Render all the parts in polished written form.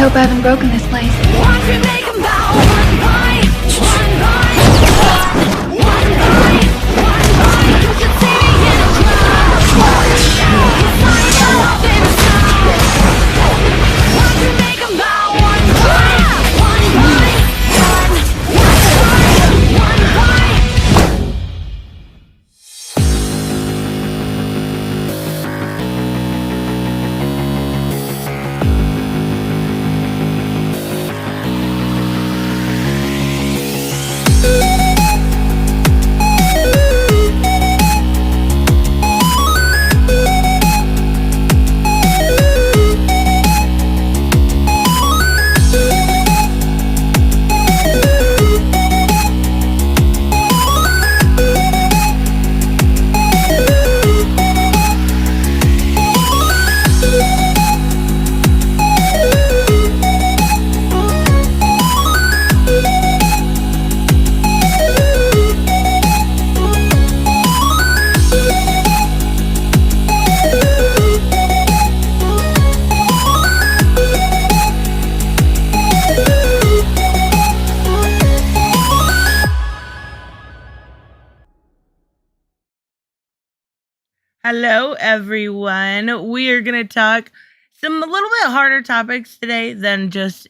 hope I haven't broken this place. Watch me make 'em bow one by one by one by one by. You can see me in a crowd. It's like nothing sound. Watch me make 'em bow one by one by one by. Hello, everyone. We are going to talk some a little bit harder topics today than just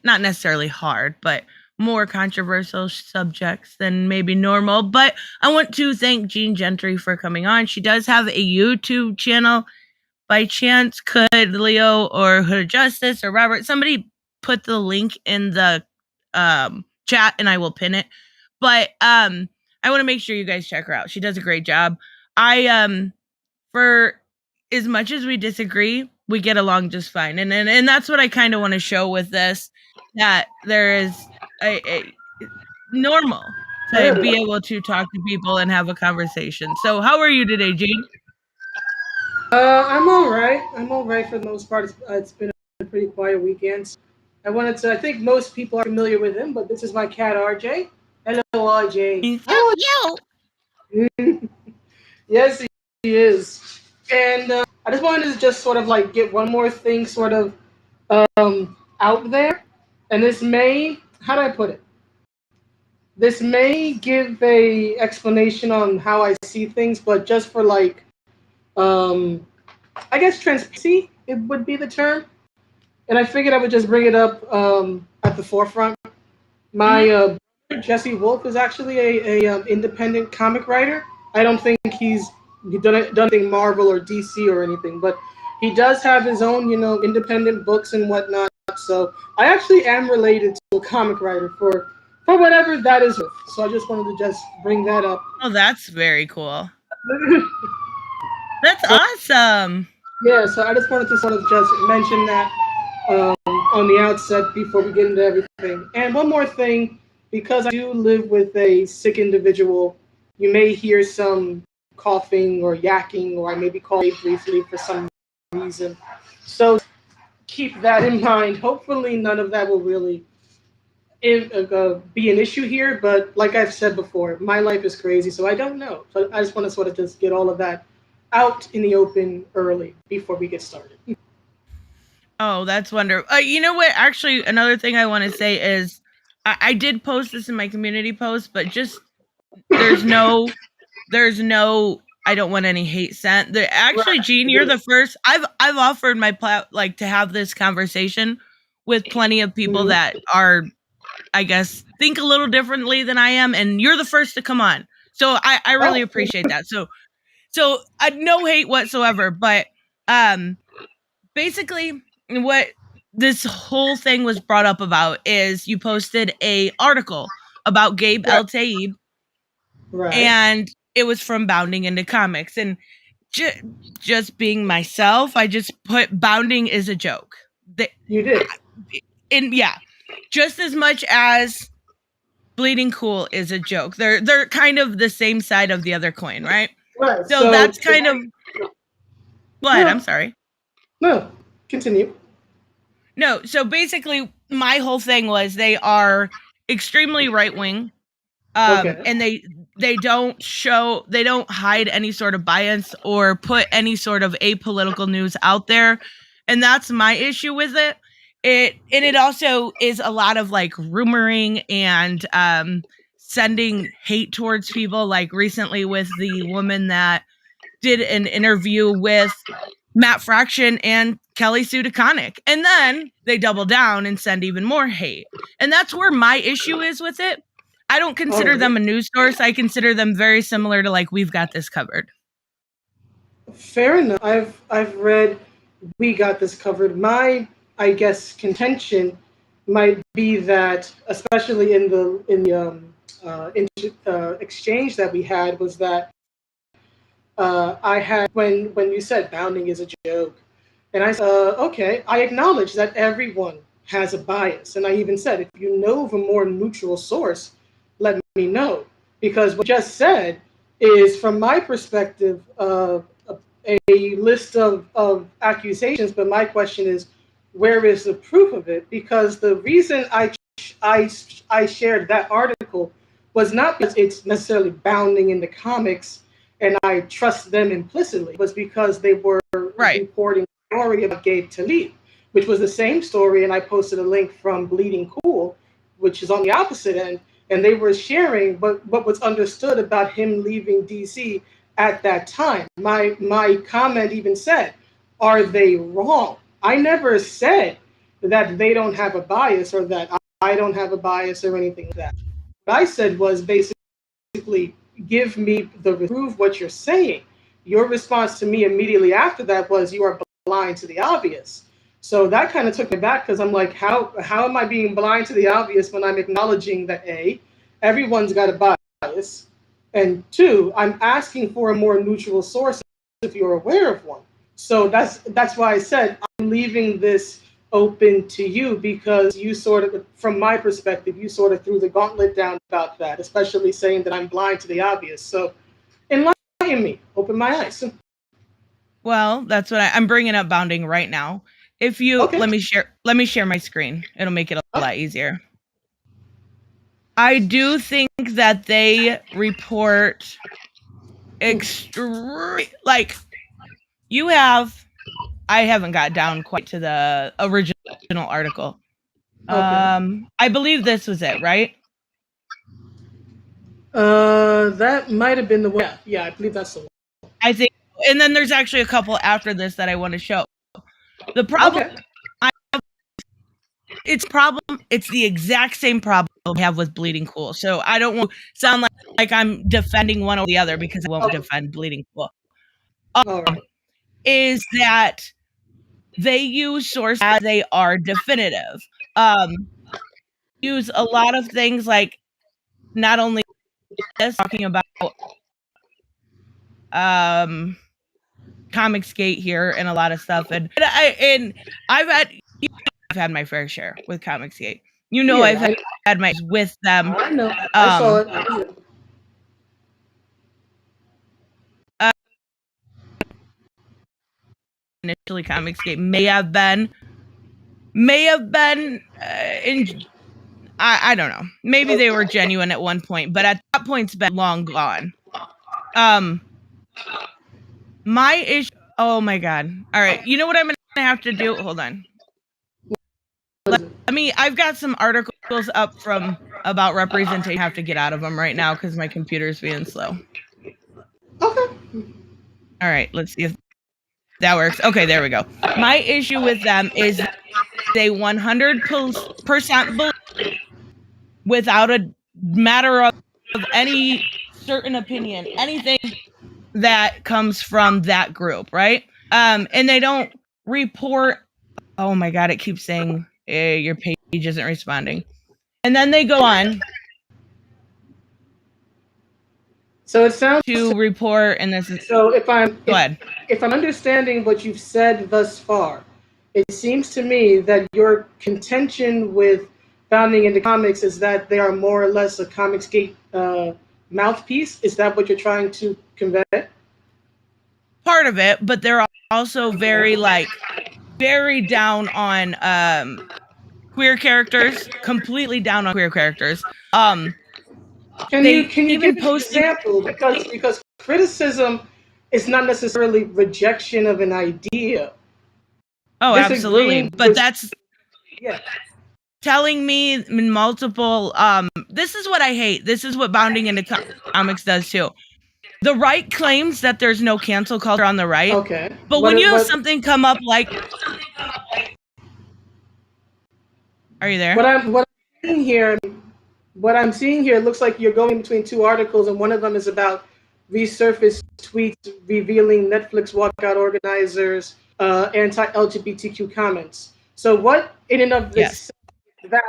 not necessarily hard, but more controversial subjects than maybe normal. But I want to thank Gentry for coming on. She does have a YouTube channel. By chance, could Leo or Hood of Justice or Robert, somebody put the link in the chat and I will pin it. But I want to make sure you guys check her out. She does a great job. For as much as we disagree, we get along just fine. And that's what I kind of want to show with this, that there is a normal to be able to talk to people and have a conversation. So how are you today, Gene? I'm all right. I'm all right for the most part. It's been a pretty quiet weekend. I think most people are familiar with him, but this is my cat, RJ. Hello, RJ. Yo. Yes, he is. And I just wanted to just sort of like get one more thing sort of out there. And how do I put it? This may give a explanation on how I see things, but just for like, I guess transparency, it would be the term. And I figured I would just bring it up at the forefront. My brother, Jesse Wolf, is actually a independent comic writer. I don't think he's done anything Marvel or DC or anything, but he does have his own, independent books and whatnot. So I actually am related to a comic writer for whatever that is with. So I just wanted to just bring that up. Oh, that's very cool. That's awesome. Yeah, so I just wanted to sort of just mention that on the outset before we get into everything. And one more thing, because I do live with a sick individual, you may hear some coughing or yakking, or I may be calling briefly for some reason. So keep that in mind. Hopefully none of that will really be an issue here, but like I've said before, my life is crazy, so I don't know. So I just want to sort of just get all of that out in the open early before we get started. Oh, that's wonderful. You know what? Actually, another thing I want to say is I did post this in my community post, but just there's no I don't want any hate sent. Actually, Gene, you're the first. I've offered my to have this conversation with plenty of people that are, I guess, think a little differently than I am, and you're the first to come on. So I really appreciate that. So no hate whatsoever, but basically what this whole thing was brought up about is you posted a article about Gabe El Taib, Right. and it was from Bounding into Comics, and just being myself, I just put Bounding is a joke. You did. And yeah, just as much as Bleeding Cool is a joke. They're kind of the same side of the other coin, right? Right. So that's kind of what? No. I'm sorry. No, continue. No, so basically my whole thing was they are extremely right-wing. And they don't hide any sort of bias or put any sort of apolitical news out there. And that's my issue with it, it also is a lot of like rumoring and sending hate towards people, like recently with the woman that did an interview with Matt Fraction and Kelly Sue DeConnick. And then they double down and send even more hate. And that's where my issue is with it. I don't consider them a news source. I consider them very similar to like We've Got This Covered. Fair enough. I've read We Got This Covered. My, I guess, contention might be that, especially in the exchange that we had, was that I had when you said bounding is a joke, and I said, okay, I acknowledge that everyone has a bias, and I even said, if you know of a more neutral source, let me know, because what you just said is, from my perspective, a list of accusations, but my question is, where is the proof of it? Because the reason I shared that article was not because it's necessarily bounding in the comics and I trust them implicitly, was because they were reporting a story about Gabe Talib, which was the same story, and I posted a link from Bleeding Cool, which is on the opposite end, and they were sharing what was understood about him leaving DC at that time. My comment even said, are they wrong? I never said that they don't have a bias or that I don't have a bias or anything like that. What I said was basically, give me the prove what you're saying. Your response to me immediately after that was, you are blind to the obvious. So that kind of took me back, because I'm like, how am I being blind to the obvious when I'm acknowledging that A, everyone's got a bias, and two, I'm asking for a more neutral source if you're aware of one. So that's why I said I'm leaving this open to you, because you sort of, from my perspective, you sort of threw the gauntlet down about that, especially saying that I'm blind to the obvious. So enlighten me, open my eyes. Well, that's what I'm bringing up bounding right now. If you let me share my screen. It'll make it a lot easier. I do think that they report like you have. I haven't got down quite to the original article. I believe this was it, right? That might have been the one. Yeah, I believe that's the one. I think, and then there's actually a couple after this that I want to show. The problem it's the exact same problem I have with Bleeding Cool. So I don't want to sound like I'm defending one or the other, because I won't defend Bleeding Cool. Is that they use sources as they are definitive. Use a lot of things like, not only this, talking about Comicsgate here and a lot of stuff, and I've had my fair share with Comicsgate. I've had my with them. I know. I saw it. Initially, Comicsgate may have been I don't know. Maybe they were genuine at one point, but at that point, it's been long gone. My issue. Oh my god! All right, you know what I'm gonna have to do? Hold on. I've got some articles up from about representation. I have to get out of them right now because my computer's being slow. Okay. All right, let's see if that works. Okay, there we go. My issue with them is they 100% believe, without a matter of any certain opinion, anything that comes from that group, right? And they don't report. Oh my god, it keeps saying your page isn't responding, and then they go on. So it sounds to report, and this is so. If I'm understanding what you've said thus far, it seems to me that your contention with bounding into comics is that they are more or less a Comicsgate mouthpiece. Is that what you're trying to convey? Part of it, but they're also very down on queer characters, completely down on queer characters. Can you give an example? Because criticism is not necessarily rejection of an idea. Oh, absolutely. But that's Yeah. telling me in multiple this is what I hate. This is what bounding into comics does too. The right claims that there's no cancel culture on the right. Okay. But when you have something come up like, are you there? What I'm seeing here, it looks like you're going between two articles, and one of them is about resurfaced tweets revealing Netflix walkout organizers' anti-LGBTQ comments. So, what in and of this that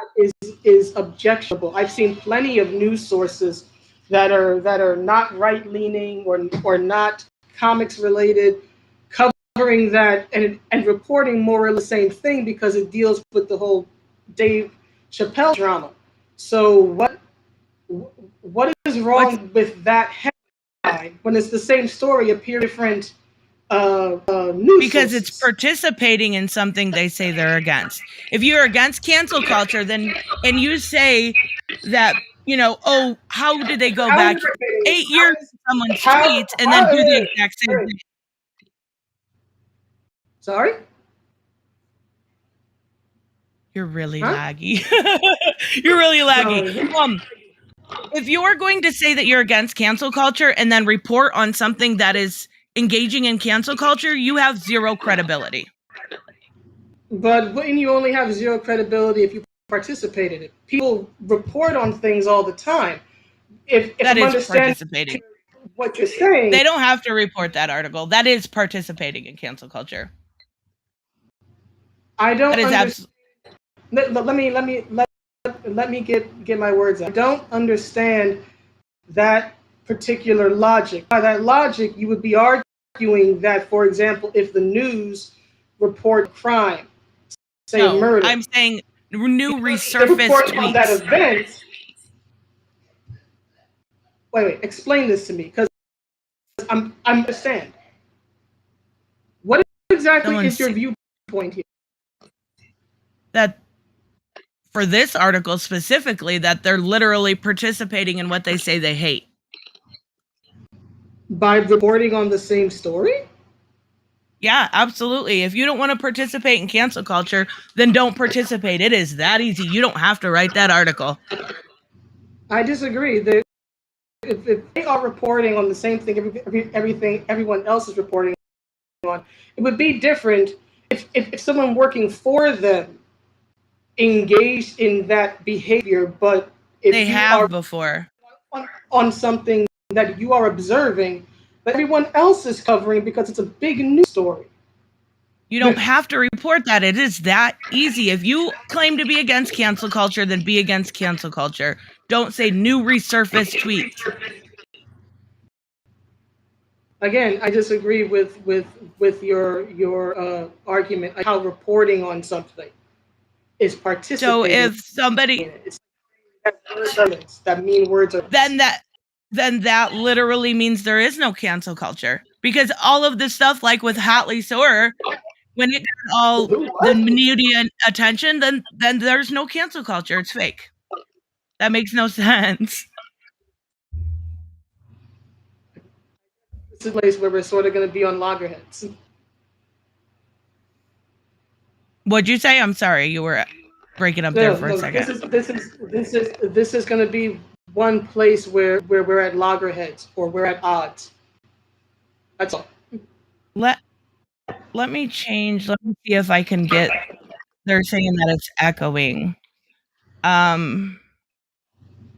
is objectionable? I've seen plenty of news sources that are not right leaning or not comics related, covering that and reporting more or less the same thing because it deals with the whole Dave Chappelle drama. So what is wrong with that headline when it's the same story appear different news because sources? it's participating in something they say they're against. If you're against cancel culture, then and you say that, you know, oh, how did they go back 8 years to someone's tweets and then do the exact same thing? Sorry? You're really laggy. You're really laggy. Sorry. If you're going to say that you're against cancel culture and then report on something that is engaging in cancel culture, you have zero credibility. But wouldn't you only have zero credibility if you participate in it? People report on things all the time. If That I'm is understanding participating. what you're saying, They don't have to report that article. That is participating in cancel culture. I don't That is understand. Let me get my words out. I don't understand that particular logic. By that logic, you would be arguing that, for example, if the news report crime, say murder, I'm saying new resurfaced reporting on that tweets. event. Wait, explain this to me, because I'm understand. What exactly is your viewpoint here? That for this article specifically, that they're literally participating in what they say they hate. By reporting on the same story? Yeah, absolutely. If you don't want to participate in cancel culture, then don't participate. It is that easy. You don't have to write that article. I disagree. If they are reporting on the same thing, everything everyone else is reporting on, it would be different if someone working for them engaged in that behavior, but if they have before on something that you are observing that everyone else is covering because it's a big news story. You don't have to report that. It is that easy. If you claim to be against cancel culture, then be against cancel culture. Don't say new resurfaced tweets. Again, I disagree with your argument. How reporting on something is participating. So if somebody that mean words are then that literally means there is no cancel culture, because all of this stuff, like with Hatley Soar, when it got all the media attention, then there's no cancel culture. It's fake. That makes no sense. This is a place where we're sort of going to be on loggerheads. What'd you say? I'm sorry, you were breaking up there for a second. This is going to be one place where we're at loggerheads or we're at odds. That's all. Let me change. Let me see if I can get. They're saying that it's echoing. Let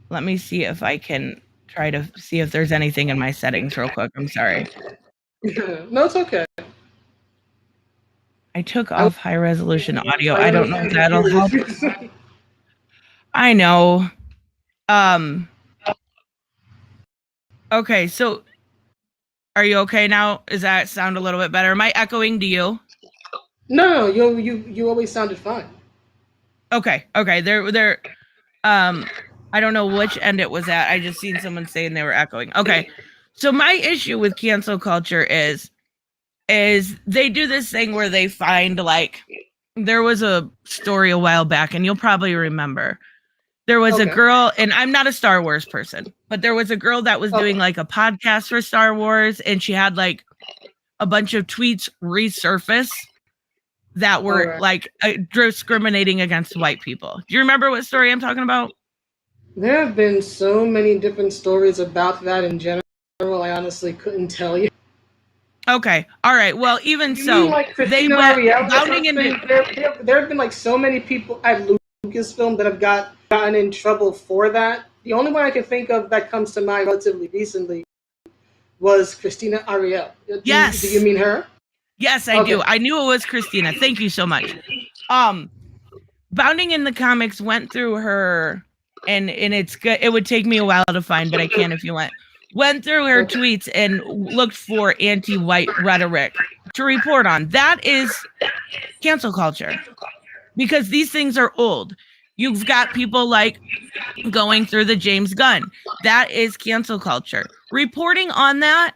me see if I can try to see if there's anything in my settings real quick. I'm sorry. No, it's okay. I took off high resolution audio. I don't know if that'll help. I know. Okay, so are you okay now? Does that sound a little bit better? Am I echoing to you? No, you always sounded fine. Okay. There. I don't know which end it was at. I just seen someone saying they were echoing. Okay. So my issue with cancel culture is they do this thing where they find, like, there was a story a while back, and you'll probably remember. There was a girl, and I'm not a Star Wars person, but there was a girl that was doing like a podcast for Star Wars, and she had like a bunch of tweets resurface that were Alright. like discriminating against white people. Do you remember what story I'm talking about? There have been so many different stories about that in general. I honestly couldn't tell you. Okay. All right. Well, even You mean so, like they Christina went Ariel or bounding something? into. There have been like so many people at Lucasfilm that have gotten in trouble for that. The only one I can think of that comes to mind relatively recently was Christina Ariel. Do you Yes. mean her? Yes, I do. Okay. I knew it was Christina. Thank you so much. Bounding in the comics went through her, and it's good. It would take me a while to find, but I can if you want. Went through her Okay. tweets and looked for anti-white rhetoric to report on. That is cancel culture because these things are old. You've got people like going through the James Gunn. That is cancel culture. Reporting on that,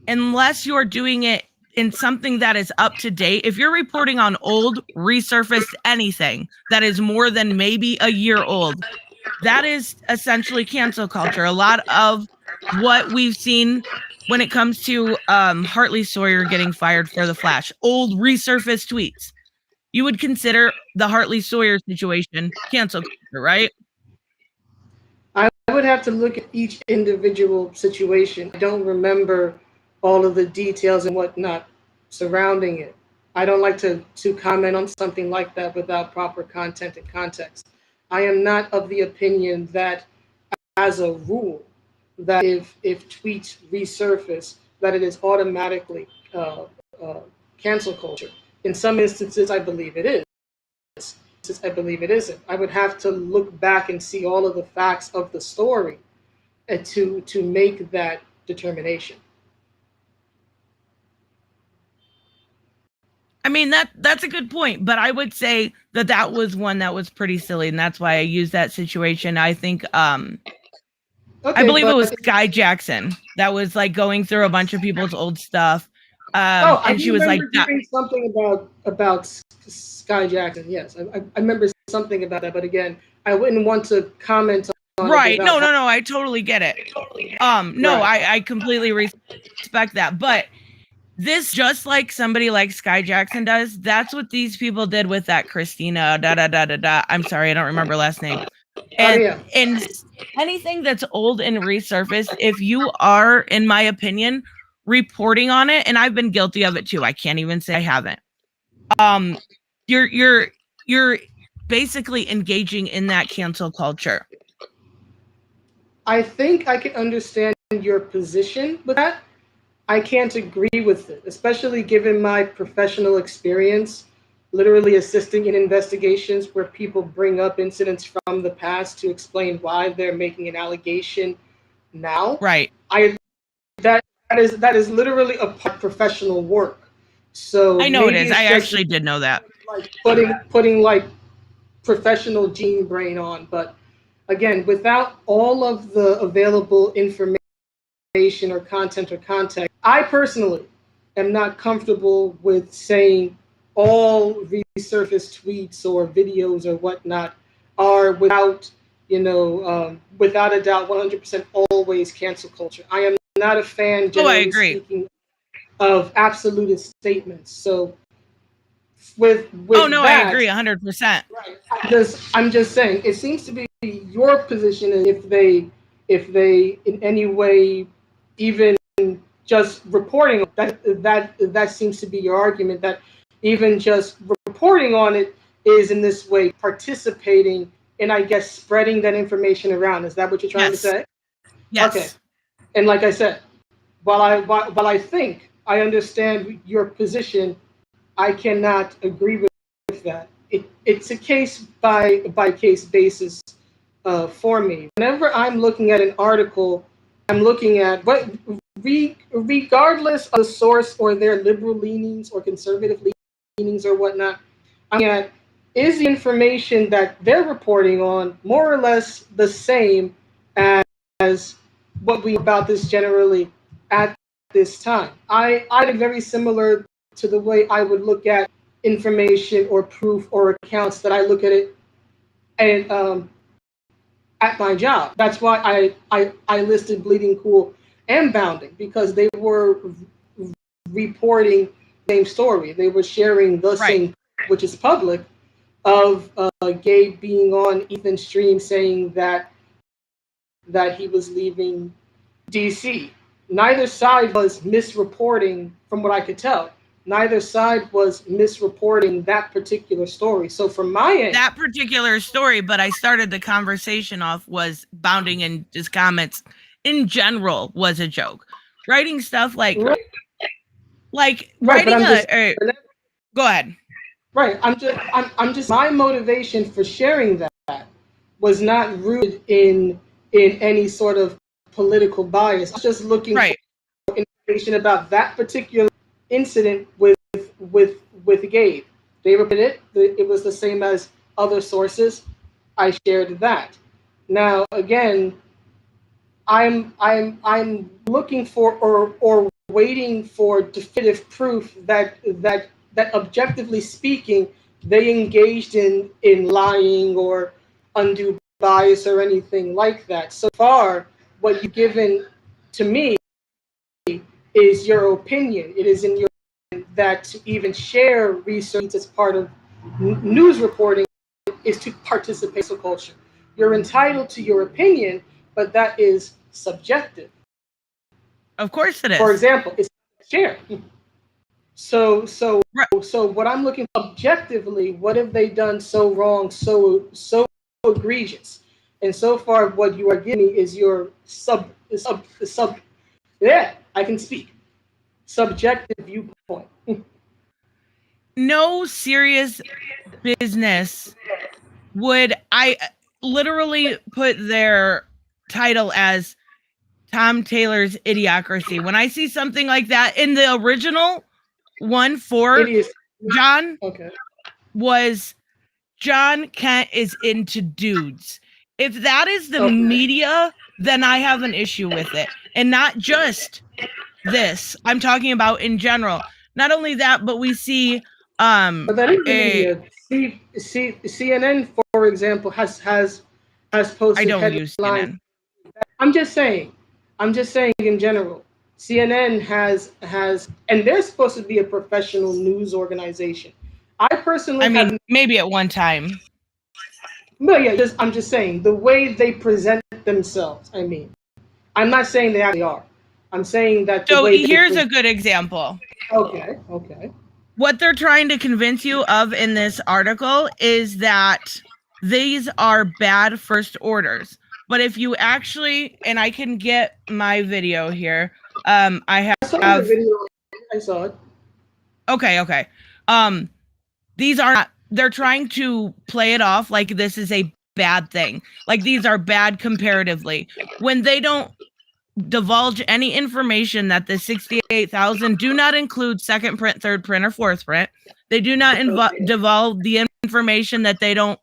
unless you're doing it in something that is up to date, if you're reporting on old, resurfaced anything that is more than maybe a year old, that is essentially cancel culture. A lot of what we've seen when it comes to Hartley Sawyer getting fired for The Flash, old resurfaced tweets. You would consider the Hartley Sawyer situation cancel culture, right? I would have to look at each individual situation. I don't remember all of the details and whatnot surrounding it. I don't like to comment on something like that without proper content and context. I am not of the opinion that, as a rule, that if tweets resurface, that it is automatically uh, cancel culture. In some instances, I believe it is. I believe it isn't. I would have to look back and see all of the facts of the story to make that determination. I mean that's a good point, but I would say that was one that was pretty silly, and that's why I used that situation. I think I Okay, believe it but was Sky Jackson that was like going through a bunch of people's old stuff. I And do she was like, remember hearing something about Sky Jackson. Yes, I remember something about that. But again, I wouldn't want to comment on it right. without. No, I totally get it. No, Right. I completely respect that. But this, just like somebody like Sky Jackson does, that's what these people did with that Christina, da da da da da. I'm sorry, I don't remember last name. And Yeah. and anything that's old and resurfaced, if you are, in my opinion, reporting on it, and I've been guilty of it too. I can't even say I haven't. You're basically engaging in that cancel culture. I think I can understand your position with that. I can't agree with it, especially given my professional experience, literally assisting in investigations where people bring up incidents from the past to explain why they're making an allegation now. Right. I that is literally a part of professional work. So I know it maybe is. it's I just actually did know that. like putting like professional gene brain on, but again, without all of the available information or content or context, I personally am not comfortable with saying all resurfaced tweets or videos or whatnot are without, without a doubt, 100% always cancel culture. I am not a fan, Oh, I generally agree. speaking, of absolutist statements. So with Oh with no, I that, agree 100%. right, I'm just saying, it seems to be your position is if they in any way even just reporting that seems to be your argument, that even just reporting on it is in this way participating in, I guess, spreading that information around. Is that what you're trying to Yes. say? Okay. Yes. And like I said, while I think I understand your position, I cannot agree with that. It's a case by case basis for me. Whenever I'm looking at an article, I'm looking at regardless of the source or their liberal leanings or conservative leanings or whatnot, I'm looking at, is the information that they're reporting on more or less the same as what we about this generally at this time. I very similar to the way I would look at information or proof or accounts that I look at it and at my job. That's why I listed Bleeding Cool and Bounding, because they were reporting same story. They were sharing the Right. same, which is public, of Gabe being on Ethan's stream saying that he was leaving DC. Neither side was misreporting, from what I could tell. Neither side was misreporting that particular story. So from my end, that particular story, but I started the conversation off was Bounding and his comments in general was a joke. Writing stuff like right, writing but I'm just go ahead. right. I'm just my motivation for sharing that was not rooted in any sort of political bias. I was just looking Right. for information about that particular incident with Gabe. They reported it. It was the same as other sources. I shared that. Now again, I'm looking for or waiting for definitive proof that objectively speaking they engaged in lying or undue bias or anything like that. So far, what you've given to me is your opinion. It is in your that to even share research as part of news reporting is to participate in culture. You're entitled to your opinion, but that is subjective. Of course it is. For example, it's share. So Right. so what I'm looking for objectively, what have they done so wrong, so egregious? And so far, what you are giving me is your sub. Yeah, I can speak. Subjective viewpoint. No serious business would I literally put their title as Tom Taylor's Idiocracy. When I see something like that in the original one for Idiocy. John Okay. was John Kent is into dudes. If that is the Okay. media, then I have an issue with it. And not just this. I'm talking about in general. Not only that, but we see But that is the media. CNN, for example, has I posted don't use headlines. CNN. I'm just saying in general. CNN has, and they're supposed to be a professional news organization. I personally I mean, have, maybe at one time. but yeah, I'm just saying the way they present themselves. I mean, I'm not saying they actually are. I'm saying that the So way here's a good example. Okay. What they're trying to convince you of in this article is that these are bad first orders. But if you actually, and I can get my video here. I I saw the have. video. I saw it. Okay. These are not. They're trying to play it off like this is a bad thing. Like these are bad comparatively. When they don't divulge any information that the 68,000 do not include second print, third print, or fourth print. They do not divulge the information that they don't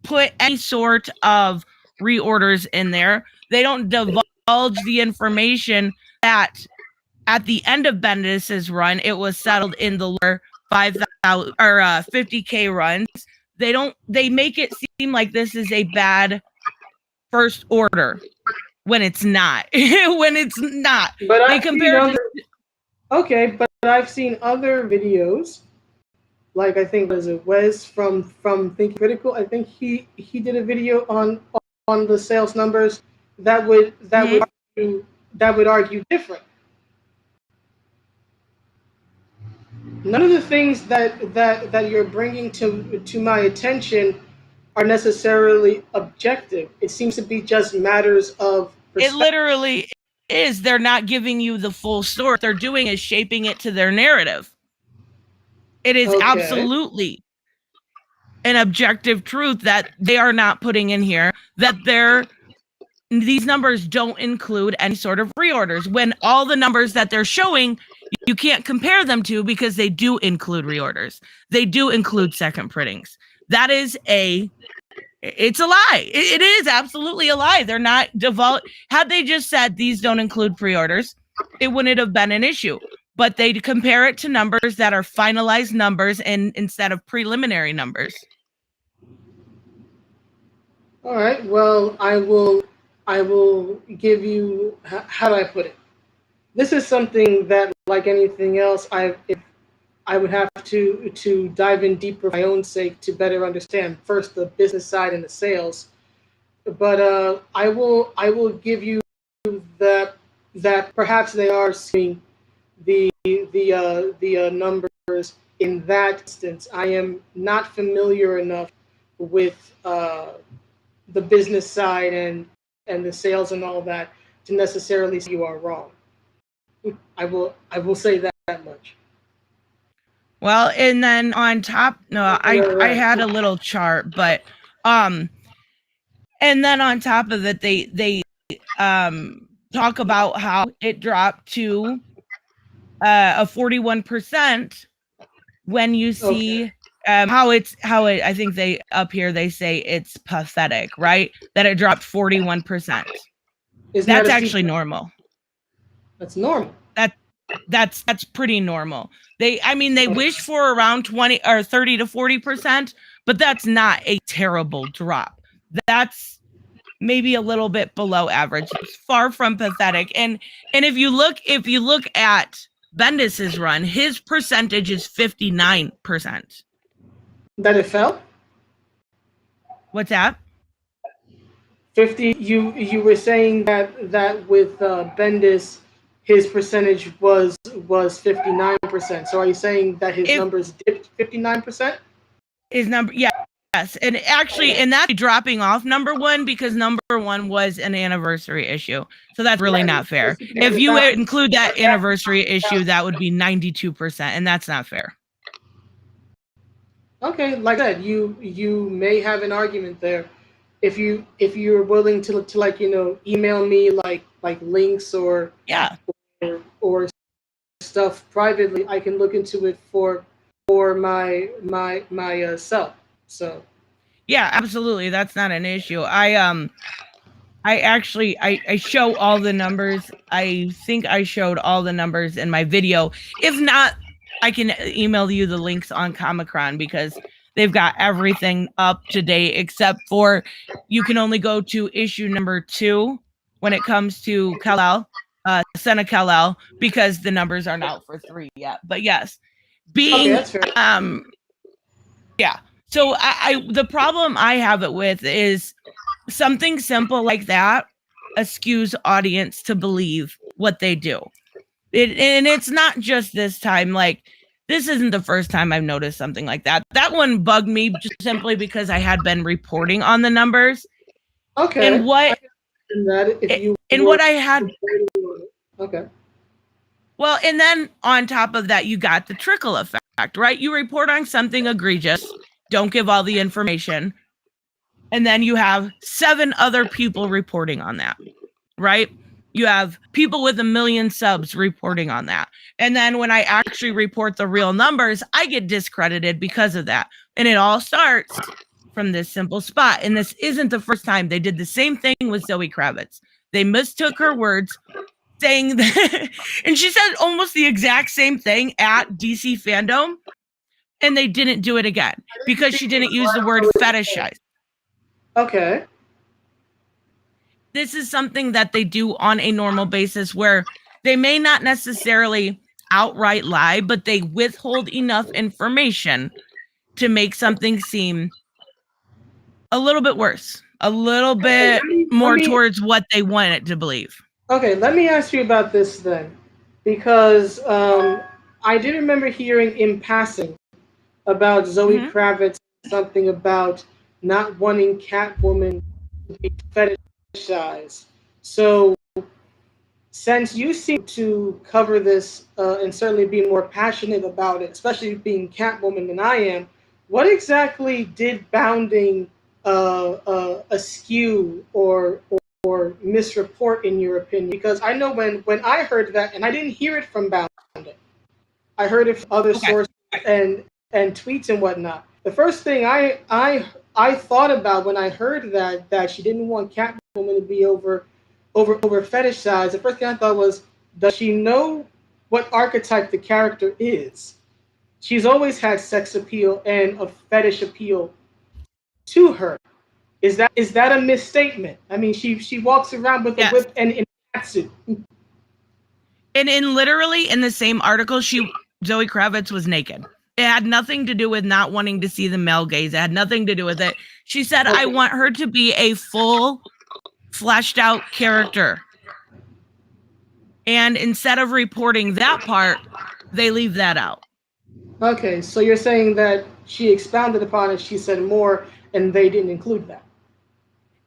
put any sort of reorders in there. They don't divulge the information that at the end of Bendis's run, it was settled in the lower 5,000 or 50K runs. They make it seem like this is a bad first order when it's not. When it's not. But They compare okay, but I've seen other videos. Like I think was it Wes from Think Critical. I think he did a video on the sales numbers that would argue different. None of the things that you're bringing to my attention are necessarily objective. It seems to be just matters of it literally is. They're not giving you the full story. What they're doing is shaping it to their narrative. It is absolutely an objective truth that they are not putting in here, that these numbers don't include any sort of reorders, when all the numbers that they're showing, you can't compare them to because they do include reorders. They do include second printings. That is it's a lie. It is absolutely a lie. They're not had they just said these don't include pre-orders, it wouldn't have been an issue. But they compare it to numbers that are finalized numbers and instead of preliminary numbers. All right. Well, I will give you, how do I put it? This is something that, like anything else, I would have to dive in deeper for my own sake to better understand first the business side and the sales. But I will give you that perhaps they are seeing the numbers in that instance. I am not familiar enough with the business side and the sales and all that to necessarily say you are wrong. I will say that much. Well, and then on top, no, You're I right. had a little chart, but um, and then on top of it, they talk about how it dropped to a 41% when you Okay. see how it I think they up here they say it's pathetic, right? That it dropped 41%. Isn't that That's a steep? actually normal. That's normal. That that's pretty normal. They wish for around 20 or 30 to 40%, but that's not a terrible drop. That's maybe a little bit below average. It's far from pathetic. And if you look at Bendis's run, his percentage is 59%. That it fell. What's that? 50. You were saying that with Bendis, his percentage was 59%. So are you saying that his If numbers dipped 59%? his number, yeah, yes. And actually, and that's dropping off number one because number one was an anniversary issue. So that's really not fair. If you include that anniversary issue, that would be 92%, and that's not fair. Okay, like I said, you may have an argument there. If you're willing to like email me like links Yeah. or stuff privately, I can look into it for my self. So Yeah, absolutely. That's not an issue. I actually I show all the numbers. I think I showed all the numbers in my video. If not, I can email you the links on Comicron because they've got everything up to date except for you can only go to issue number 2 when it comes to Kal-El, Senna Kal-El, because the numbers aren't out for 3 yet. But yes, okay, being that's fair. yeah. So I the problem I have it with is something simple like that eschews audience to believe what they do. And it's not just this time. Like, this isn't the first time I've noticed something like that. That one bugged me just simply because I had been reporting on the numbers. Okay, And what and that if you and were what I had okay. well, and then on top of that, you got the trickle effect, right? You report on something egregious, don't give all the information, and then you have 7 other people reporting on that, right? You have people with 1 million subs reporting on that. And then when I actually report the real numbers, I get discredited because of that. And it all starts from this simple spot. And this isn't the first time. They did the same thing with Zoe Kravitz. They mistook her words, saying that, and she said almost the exact same thing at DC Fandom, and they didn't do it again because she didn't use the word fetishize. Okay. This is something that they do on a normal basis where they may not necessarily outright lie, but they withhold enough information to make something seem a little bit worse, a little bit more towards what they want it to believe. Okay, let me ask you about this then, because I did remember hearing in passing about Zoe Mhm. Kravitz something about not wanting Catwoman to be fetishized. So, since you seem to cover this and certainly be more passionate about it, especially being Catwoman than I am, what exactly did Bounding askew or misreport in your opinion? Because I know when I heard that, and I didn't hear it from Bounding, I heard it from other Okay. sources and tweets and whatnot. The first thing I thought about when I heard that she didn't want Catwoman to be over fetishized, the first thing I thought was, does she know what archetype the character is? She's always had sex appeal and a fetish appeal to her. Is that a misstatement? I mean, she walks around with a Yes. whip and in a suit. And in literally in the same article, she Zoe Kravitz was naked. It had nothing to do with not wanting to see the male gaze. It had nothing to do with it. She said, I want her to be a full, fleshed out character. And instead of reporting that part, they leave that out. Okay, so you're saying that she expounded upon it, she said more, and they didn't include that.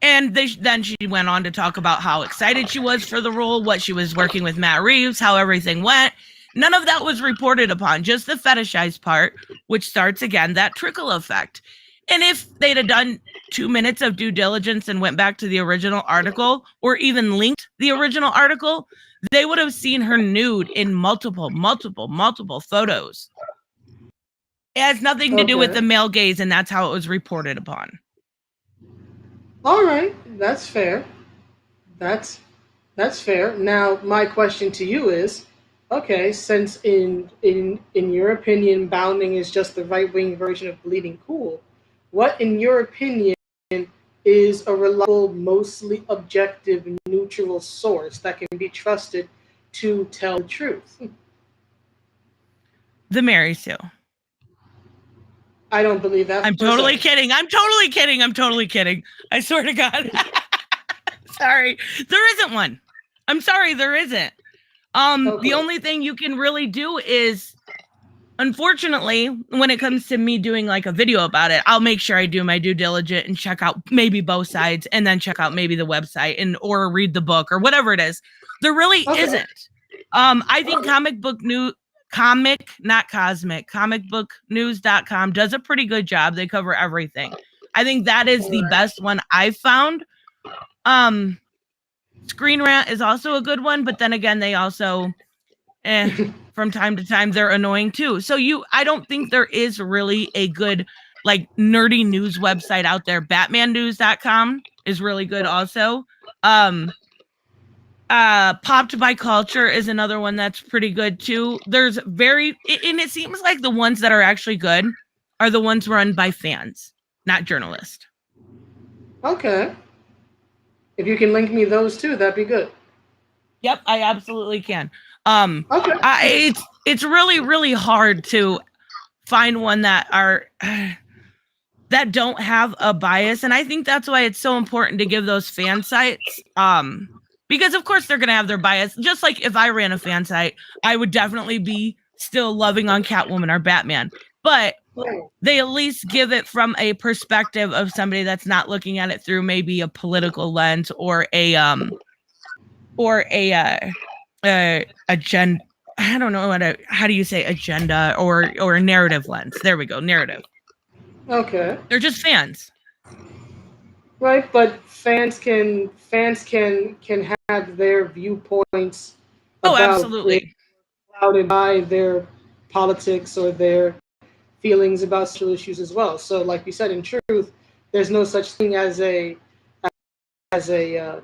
And then she went on to talk about how excited she was for the role, what she was working with Matt Reeves, how everything went. None of that was reported upon, just the fetishized part, which starts again that trickle effect. And if they'd have done 2 minutes of due diligence and went back to the original article, or even linked the original article, they would have seen her nude in multiple photos. It has nothing to do with the male gaze, and that's how it was reported upon. All right, that's fair. That's fair. Now, my question to you is, okay, since in your opinion, bounding is just the right wing version of bleeding cool, what, in your opinion, is a reliable, mostly objective, neutral source that can be trusted to tell the truth? The Mary Sue. I don't believe that. I'm totally kidding. I'm totally kidding. I swear to God. Sorry. There isn't one. I'm sorry, there isn't. The only thing you can really do is, unfortunately, when it comes to me doing like a video about it, I'll make sure I do my due diligence and check out maybe both sides, and then check out maybe the website and or read the book or whatever it is. There really isn't. I think comicbooknews.com does a pretty good job. They cover everything. I think that is the best one I've found. Screen Rant is also a good one, but then again, they also, from time to time, they're annoying too. So I don't think there is really a good, like, nerdy news website out there. Batmannews.com is really good also. Popped by Culture is another one that's pretty good too. And it seems like the ones that are actually good are the ones run by fans, not journalists. Okay. If you can link me those two, that'd be good. Yep, I absolutely can. Okay. It's really, really hard to find one that don't have a bias, and I think that's why it's so important to give those fan sites. Because of course they're going to have their bias. Just like if I ran a fan site, I would definitely be still loving on Catwoman or Batman. But they at least give it from a perspective of somebody that's not looking at it through maybe a political lens or agenda. I don't know how do you say agenda or a narrative lens. There we go, narrative. Okay. They're just fans. Right, but fans can have their viewpoints absolutely clouded by their politics or their feelings about social issues as well. So, like you said, in truth, there's no such thing as a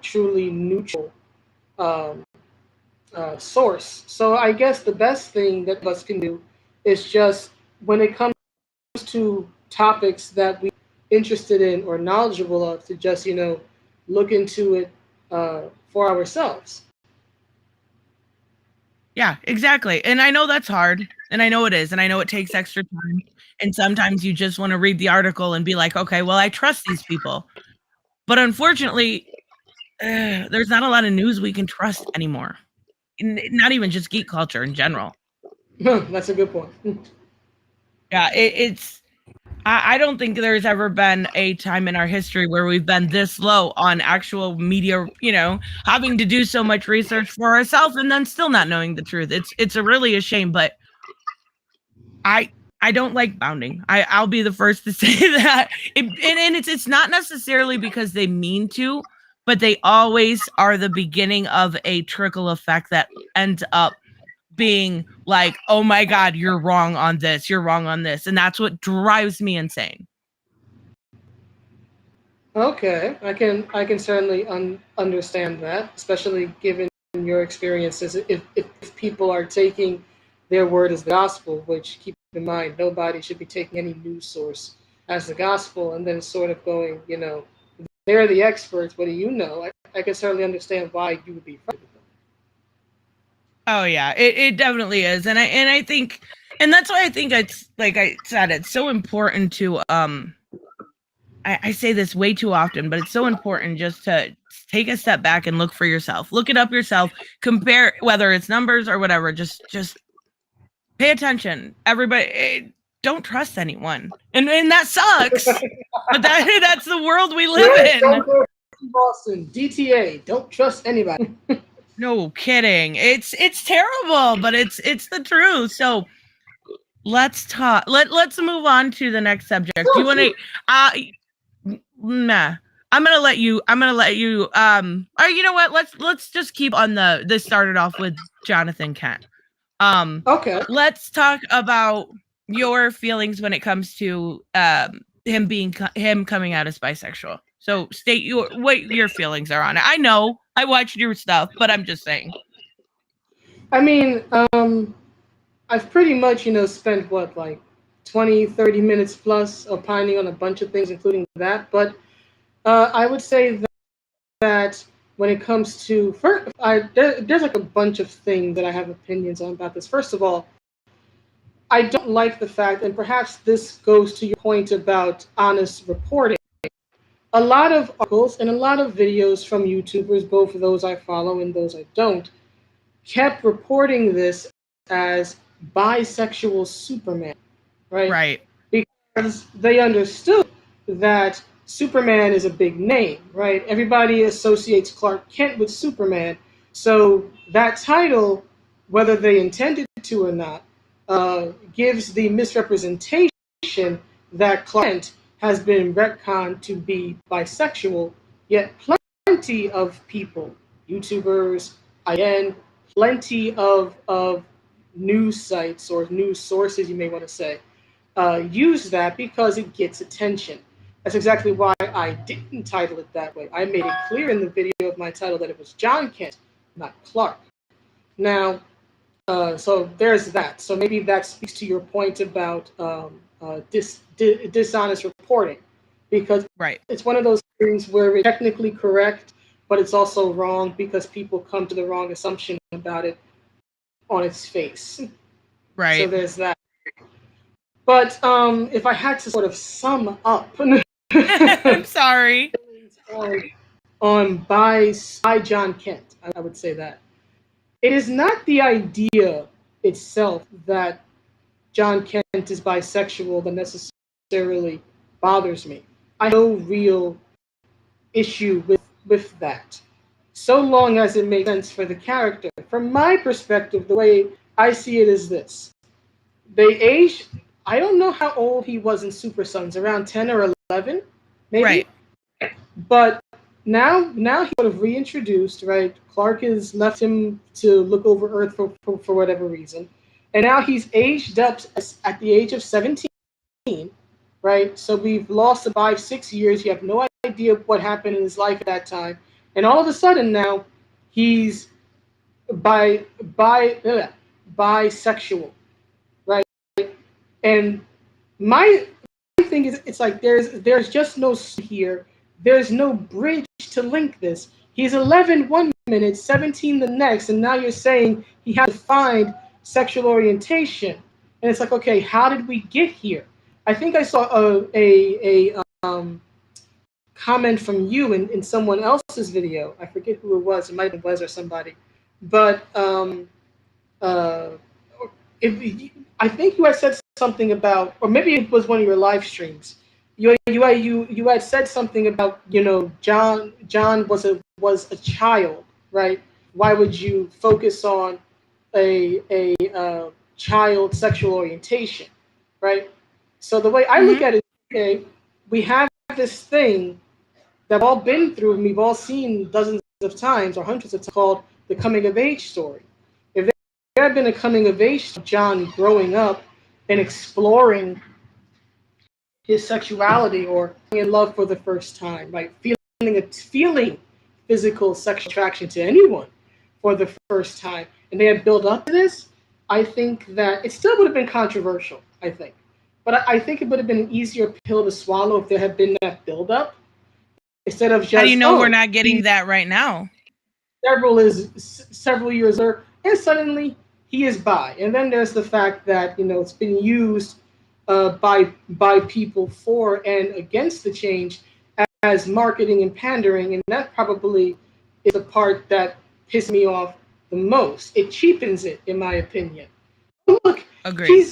truly neutral source. So, I guess the best thing that us can do is just, when it comes to topics that we interested in or knowledgeable of, to just look into it for ourselves. Yeah, exactly. And I know that's hard, and I know it is, and I know it takes extra time, and sometimes you just want to read the article and be like, okay, well, I trust these people. But unfortunately, there's not a lot of news we can trust anymore. Not even just geek culture in general. That's a good point. Yeah, I don't think there's ever been a time in our history where we've been this low on actual media, having to do so much research for ourselves and then still not knowing the truth. It's really a shame, but I don't like bounding. I'll be the first to say that. And it's not necessarily because they mean to, but they always are the beginning of a trickle effect that ends up being like, oh my God, you're wrong on this. You're wrong on this. And that's what drives me insane. Okay, I can certainly understand that, especially given your experiences. If people are taking their word as the gospel, which, keep in mind, nobody should be taking any news source as the gospel, and then sort of going, they're the experts. What do you know? I can certainly understand why you would be afraid of them. Oh yeah, it definitely is, and I think, and that's why I think it's like I said, it's so important to I say this way too often, but it's so important just to take a step back and look for yourself, look it up yourself, compare whether it's numbers or whatever, just pay attention. Everybody, don't trust anyone, and that sucks, but that's the world we live Yeah, in. don't go to Boston. DTA. Don't trust anybody. No kidding. It's terrible, but it's the truth. So let's talk. Let's move on to the next subject. Do you want to? Uh, nah. I'm gonna let you. Or you know what? Let's just keep on the. This started off with Jonathan Kent. Okay. Let's talk about your feelings when it comes to him coming out as bisexual. So state what your feelings are on it. I know I watched your stuff, but I'm just saying. I mean, I've pretty much, spent what, like 20, 30 minutes plus opining on a bunch of things, including that. But I would say that when it comes to, first, there's like a bunch of things that I have opinions on about this. First of all, I don't like the fact, and perhaps this goes to your point about honest reporting. A lot of articles and a lot of videos from YouTubers, both those I follow and those I don't, kept reporting this as bisexual Superman, right? Right. Because they understood that Superman is a big name, right? Everybody associates Clark Kent with Superman. So that title, whether they intended to or not, gives the misrepresentation that Clark Kent has been retconned to be bisexual, yet plenty of people, YouTubers, IN, plenty of news sites or news sources, you may want to say, use that because it gets attention. That's exactly why I didn't title it that way. I made it clear in the video of my title that it was John Kent, not Clark. Now, so there's that. So maybe that speaks to your point about dishonest reporting, because Right. it's one of those things where it's technically correct, but it's also wrong because people come to the wrong assumption about it on its face. So Right. there's that. But if I had to sort of sum up I'm sorry. on, by John Kent, I would say that it is not the idea itself that John Kent is bisexual that necessarily bothers me. I have no real issue with that, so long as it makes sense for the character. From my perspective, the way I see it is this: they aged. I don't know how old he was in Super Sons, around 10 or 11, maybe. Right. But now he's sort of reintroduced, right? Clark has left him to look over Earth for whatever reason. And now he's aged up at the age of 17, right? So we've lost 5, 6 years. You have no idea what happened in his life at that time. And all of a sudden now he's bisexual, right? And my thing is, it's like there's just no here. There's no bridge to link this. He's 11 one minute, 17 the next, and now you're saying he has to find sexual orientation. And it's like, okay, how did we get here? I think I saw a comment from you in someone else's video. I forget who it was. It might have been Wes or somebody. But uh, I think you had said something about, or maybe it was one of your live streams. You had said something about, John was a child, right? Why would you focus on a child sexual orientation, right? So the way I look Mm-hmm. at it, okay, we have this thing that we've all been through and we've all seen dozens of times or hundreds of times, called the coming of age story. If there had been a coming of age of John growing up and exploring his sexuality or in love for the first time, right? Feeling physical sexual attraction to anyone for the first time, and they had built up to this, I think that it still would have been controversial, I think. But I think it would have been an easier pill to swallow if there had been that build up instead of How do you just, know we're oh, not getting that right now? several years later. and suddenly he is bi. And then there's the fact that it's been used by people for and against the change as marketing and pandering, and that probably is the part that pisses me off the most. It cheapens it, in my opinion. Look, Agreed.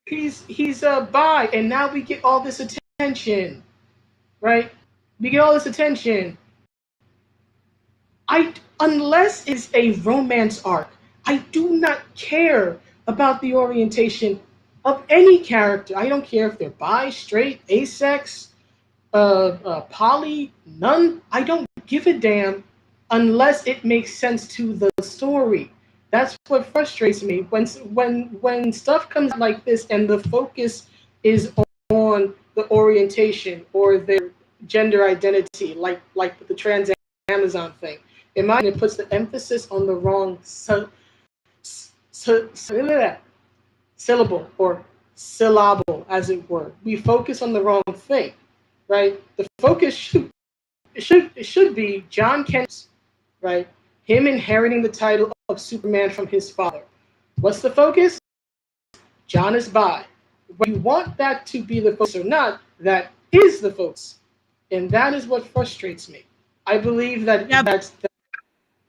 he's bi, and now we get all this attention, right? We get all this attention. I unless it's a romance arc, I do not care about the orientation of any character. I don't care if they're bi, straight, asex, poly, none. I don't give a damn unless it makes sense to the story. That's what frustrates me when stuff comes like this and the focus is on the orientation or their gender identity, like the trans Amazon thing. In my opinion, it puts the emphasis on the wrong syllable or syllable, as it were. We focus on the wrong thing, right? The focus should be John Kent, right? Him inheriting the title of Superman from his father. What's the focus? John is bi. Whether you want that to be the focus or not, that is the focus. And that is what frustrates me. I believe that that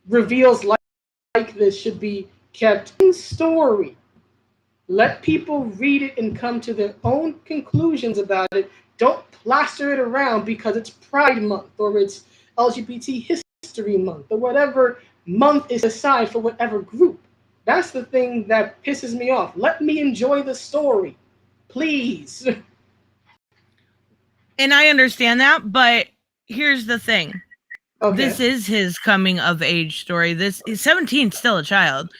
reveals like this should be kept in story. Let people read it and come to their own conclusions about it. Don't plaster it around because it's Pride Month or it's LGBT History Month or whatever month is assigned for whatever group. That's the thing that pisses me off. Let me enjoy the story, please. And I understand that, but here's the thing. Okay. This is his coming of age story. This is 17, still a child.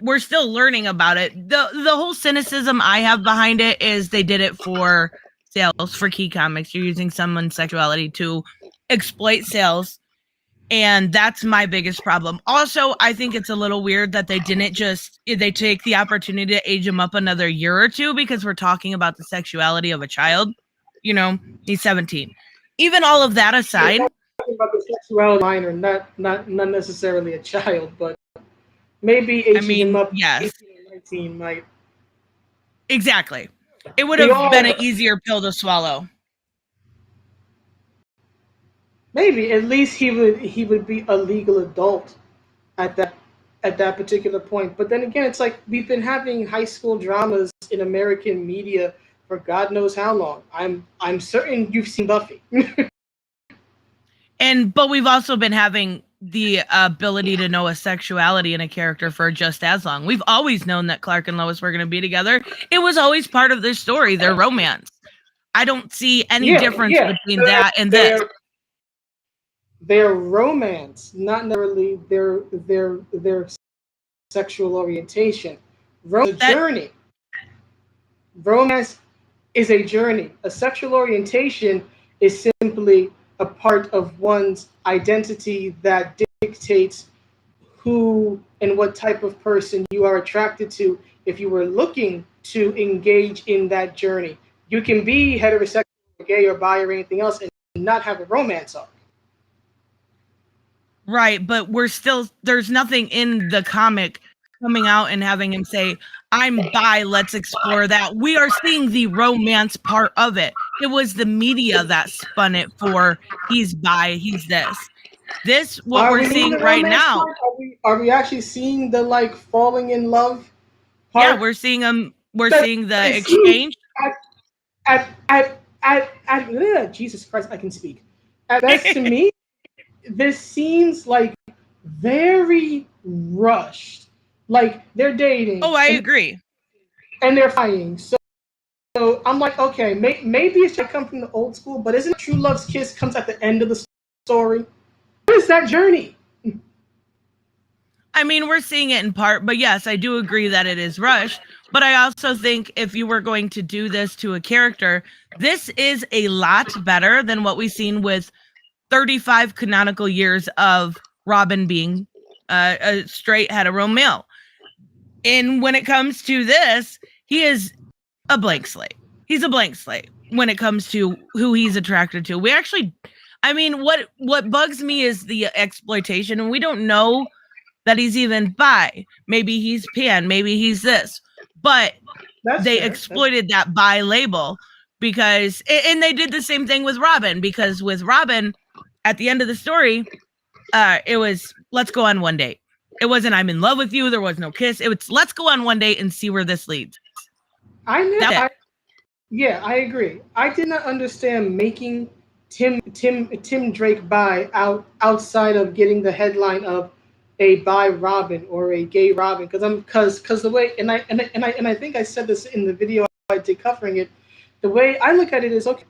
We're still learning about it. The whole cynicism I have behind it is they did it for sales, for Key Comics. You're using someone's sexuality to exploit sales. And that's my biggest problem. Also, I think it's a little weird that they didn't they take the opportunity to age him up another year or two because we're talking about the sexuality of a child. He's 17. Even all of that aside, about the sexuality minor, not necessarily a child, but maybe aging him up yes. 18 or 19 might. Exactly. It would have been an easier pill to swallow. Maybe at least he would be a legal adult at that particular point. But then again, it's like we've been having high school dramas in American media for God knows how long. I'm certain you've seen Buffy. But we've also been having the ability to know a sexuality in a character for just as long. We've always known that Clark and Lois were going to be together. It was always part of their story, their romance. I don't see any difference between that and this. Their romance, not necessarily their sexual orientation. Journey. Romance is a journey. A sexual orientation is simply a part of one's identity that dictates who and what type of person you are attracted to if you were looking to engage in that journey. You can be heterosexual, gay, or bi, or anything else and not have a romance arc. Right, but there's nothing in the comic coming out and having him say, I'm bi, let's explore that. We are seeing the romance part of it. It was the media that spun it for he's bi, he's this. What we're seeing right now. Are we actually seeing the falling in love part? Yeah, we're seeing the exchange. Jesus Christ, I can speak. At best, to me, this seems very rushed. They're dating. Oh, I agree. And they're fighting. So I'm like, okay, maybe it should come from the old school, but isn't True Love's kiss comes at the end of the story? What is that journey? I mean, we're seeing it in part, but yes, I do agree that it is rushed. But I also think if you were going to do this to a character, this is a lot better than what we've seen with 35 canonical years of Robin being a straight hetero male. And when it comes to this, he is a blank slate. He's a blank slate when it comes to who he's attracted to. What bugs me is the exploitation, and we don't know that he's even bi. Maybe he's pan, maybe he's this. But they exploited that bi label because, and they did the same thing with Robin, because with Robin, at the end of the story, it was, let's go on one date. It wasn't, I'm in love with you. There was no kiss. It was, let's go on one date and see where this leads. I agree. I did not understand making Tim Drake bi outside of getting the headline of a bi Robin or a gay Robin, because the way, and I think I said this in the video I did covering it. The way I look at it is, okay,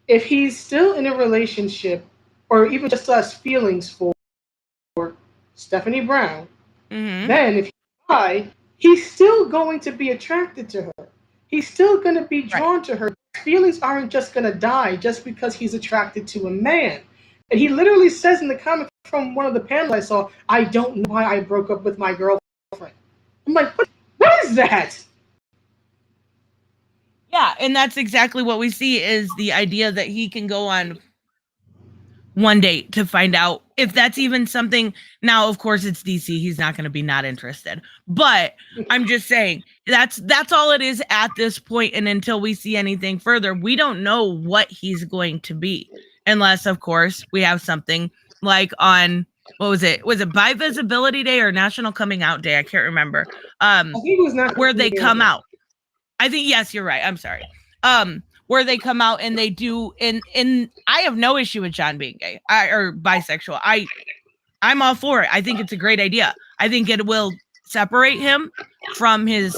if he's still in a relationship or even just has feelings for Stephanie Brown, then if he's bi, he's still going to be attracted to her. He's still going to be drawn to her. Feelings aren't just going to die just because he's attracted to a man. And he literally says in the comic from one of the panels I saw, I don't know why I broke up with my girlfriend. I'm like, what is that? Yeah, and that's exactly what we see, is the idea that he can go on one date to find out if that's even something. Now, of course, it's DC. He's not going to be not interested. But I'm just saying, that's all it is at this point. And until we see anything further, we don't know what he's going to be. Unless, of course, we have something like on, what was it? Was it Bi Visibility Day or National Coming Out Day? I can't remember. I think it was not where they come out. I think, yes, you're right. I'm sorry. Where they come out and they do, and I have no issue with John being gay or bisexual. I'm all for it. I think it's a great idea. I think it will separate him from his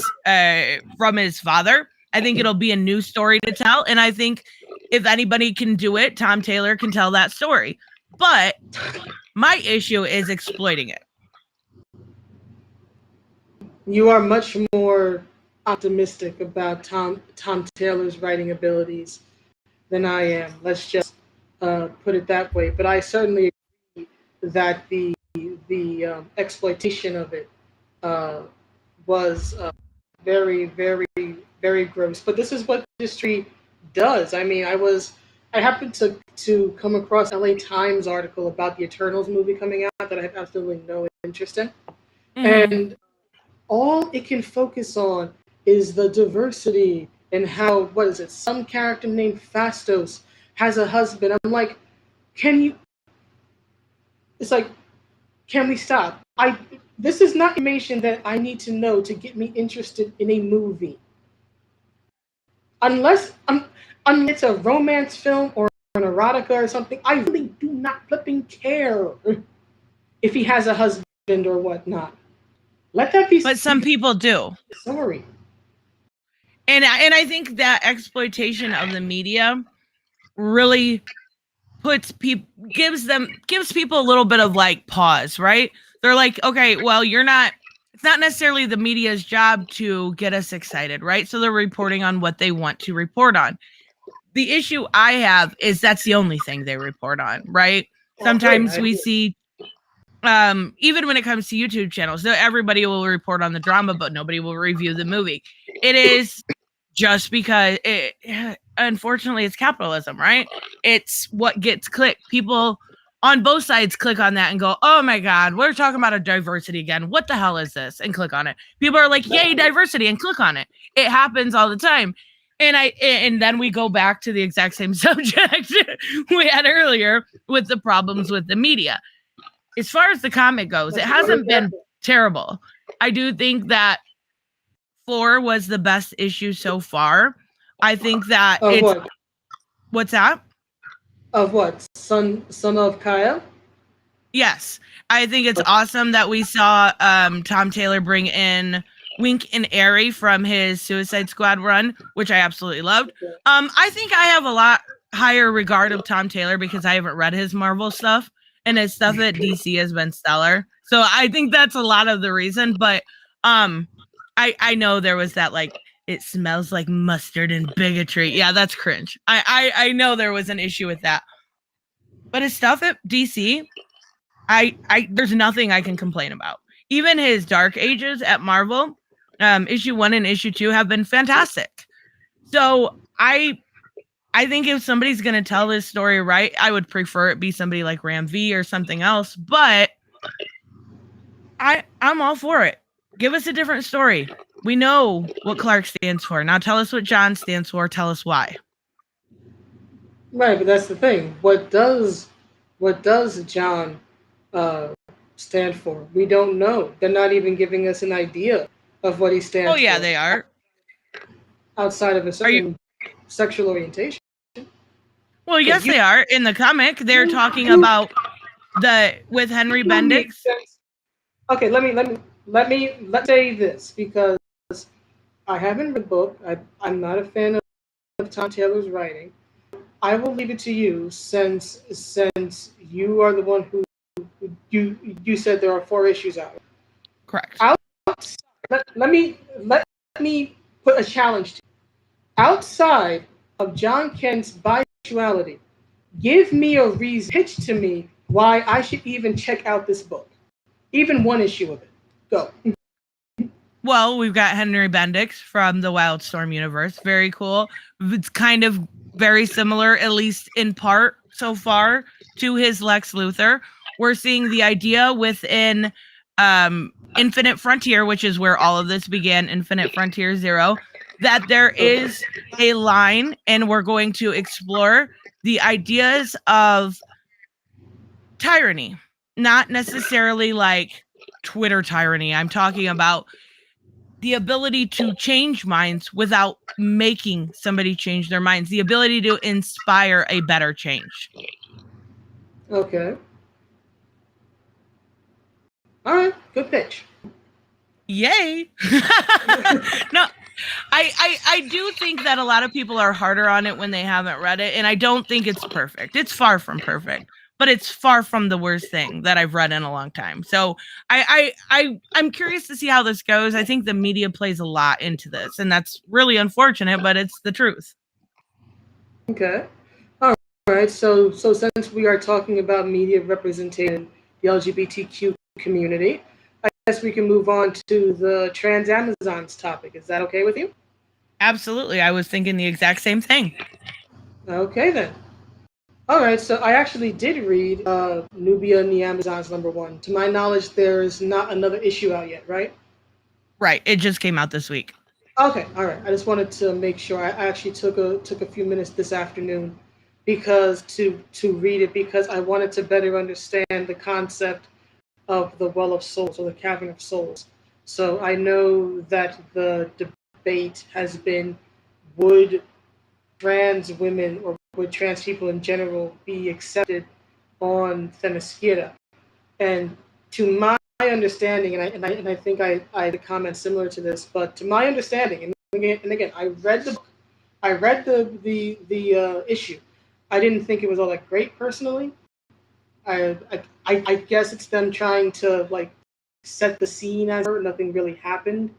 father. I think it'll be a new story to tell. And I think if anybody can do it, Tom Taylor can tell that story. But my issue is exploiting it. You are much more optimistic about Tom Taylor's writing abilities than I am. Let's just put it that way. But I certainly agree that the exploitation of it was very, very, very gross. But this is what the industry does. I mean, I happened to come across an LA Times article about the Eternals movie coming out that I have absolutely no interest in. And all it can focus on is the diversity and how, what is it, some character named Fastos has a husband. I'm like, can we stop? This is not information that I need to know to get me interested in a movie. Unless it's a romance film or an erotica or something, I really do not flipping care if he has a husband or whatnot. Let that be. But some people do. Sorry. And I think that exploitation of the media really gives people a little bit of like pause, right? They're like, okay, well, it's not necessarily the media's job to get us excited, right? So they're reporting on what they want to report on. The issue I have is that's the only thing they report on, right? Sometimes we see, even when it comes to YouTube channels, everybody will report on the drama, but nobody will review the movie. It is just because unfortunately it's capitalism, right? It's what gets clicked. People on both sides click on that and go, oh my God, we're talking about a diversity again. What the hell is this? And click on it. People are like, yay, diversity, and click on it. It happens all the time. And then we go back to the exact same subject we had earlier with the problems with the media. As far as the comic goes, it hasn't been terrible. I do think that 4 was the best issue so far. I think that what? What's that? Of what? Son of Kyle? Yes. I think it's awesome that we saw Tom Taylor bring in Wink and Airy from his Suicide Squad run, which I absolutely loved. I think I have a lot higher regard of Tom Taylor because I haven't read his Marvel stuff, and his stuff at DC has been stellar. So I think that's a lot of the reason. But I know there was that, like, it smells like mustard and bigotry. Yeah, that's cringe. I know there was an issue with that. But his stuff at DC, there's nothing I can complain about. Even his Dark Ages at Marvel, issue 1 and issue 2 have been fantastic. So I think if somebody's going to tell this story right, I would prefer it be somebody like Ram V or something else. But I'm all for it. Give us a different story. We know what Clark stands for. Now tell us what John stands for. Tell us why. Right, but that's the thing. What does John uh, stand for? We don't know. They're not even giving us an idea of what he Oh stands yeah, for they are. outside of a Are you? certain sexual orientation. Well, Okay, yes, they are. In the comic, they're talking you about with Henry you make Bendix. sense. Okay, let's say this because I haven't read the book. I'm not a fan of Tom Taylor's writing. I will leave it to you since you are the one who you said there are 4 issues out. Correct. Let me put a challenge to you. Outside of John Kent's bisexuality, give me a reason, pitch to me why I should even check out this book. Even 1 issue of it. Go. Well, we've got Henry Bendix from the Wildstorm universe. Very cool. It's kind of very similar, at least in part so far, to his Lex Luthor. We're seeing the idea within Infinite Frontier, which is where all of this began, Infinite Frontier Zero, that there is a line, and we're going to explore the ideas of tyranny, not necessarily like Twitter tyranny. I'm talking about the ability to change minds without making somebody change their minds, the ability to inspire a better change. Okay. All right. Good pitch. Yay. No, I do think that a lot of people are harder on it when they haven't read it, and I don't think it's perfect. It's far from perfect, but it's far from the worst thing that I've read in a long time. So I'm curious to see how this goes. I think the media plays a lot into this, and that's really unfortunate, but it's the truth. Okay. All right. So since we are talking about media representing the LGBTQ community, I guess we can move on to the trans Amazons topic. Is that okay with you? Absolutely. I was thinking the exact same thing. Okay then. All right. So I actually did read Nubia and the Amazons #1. To my knowledge, there's not another issue out yet, right? Right. It just came out this week. Okay, all right. I just wanted to make sure. I actually took a few minutes this afternoon because to read it because I wanted to better understand the concept of the Well of Souls or the Cavern of Souls. So I know that the debate has been, would trans women or would trans people in general be accepted on Themyscira? And to my understanding, and I think I had a comment similar to this, but to my understanding, and again, I read the issue. I didn't think it was all that great personally. I guess it's them trying to like set the scene as nothing really happened,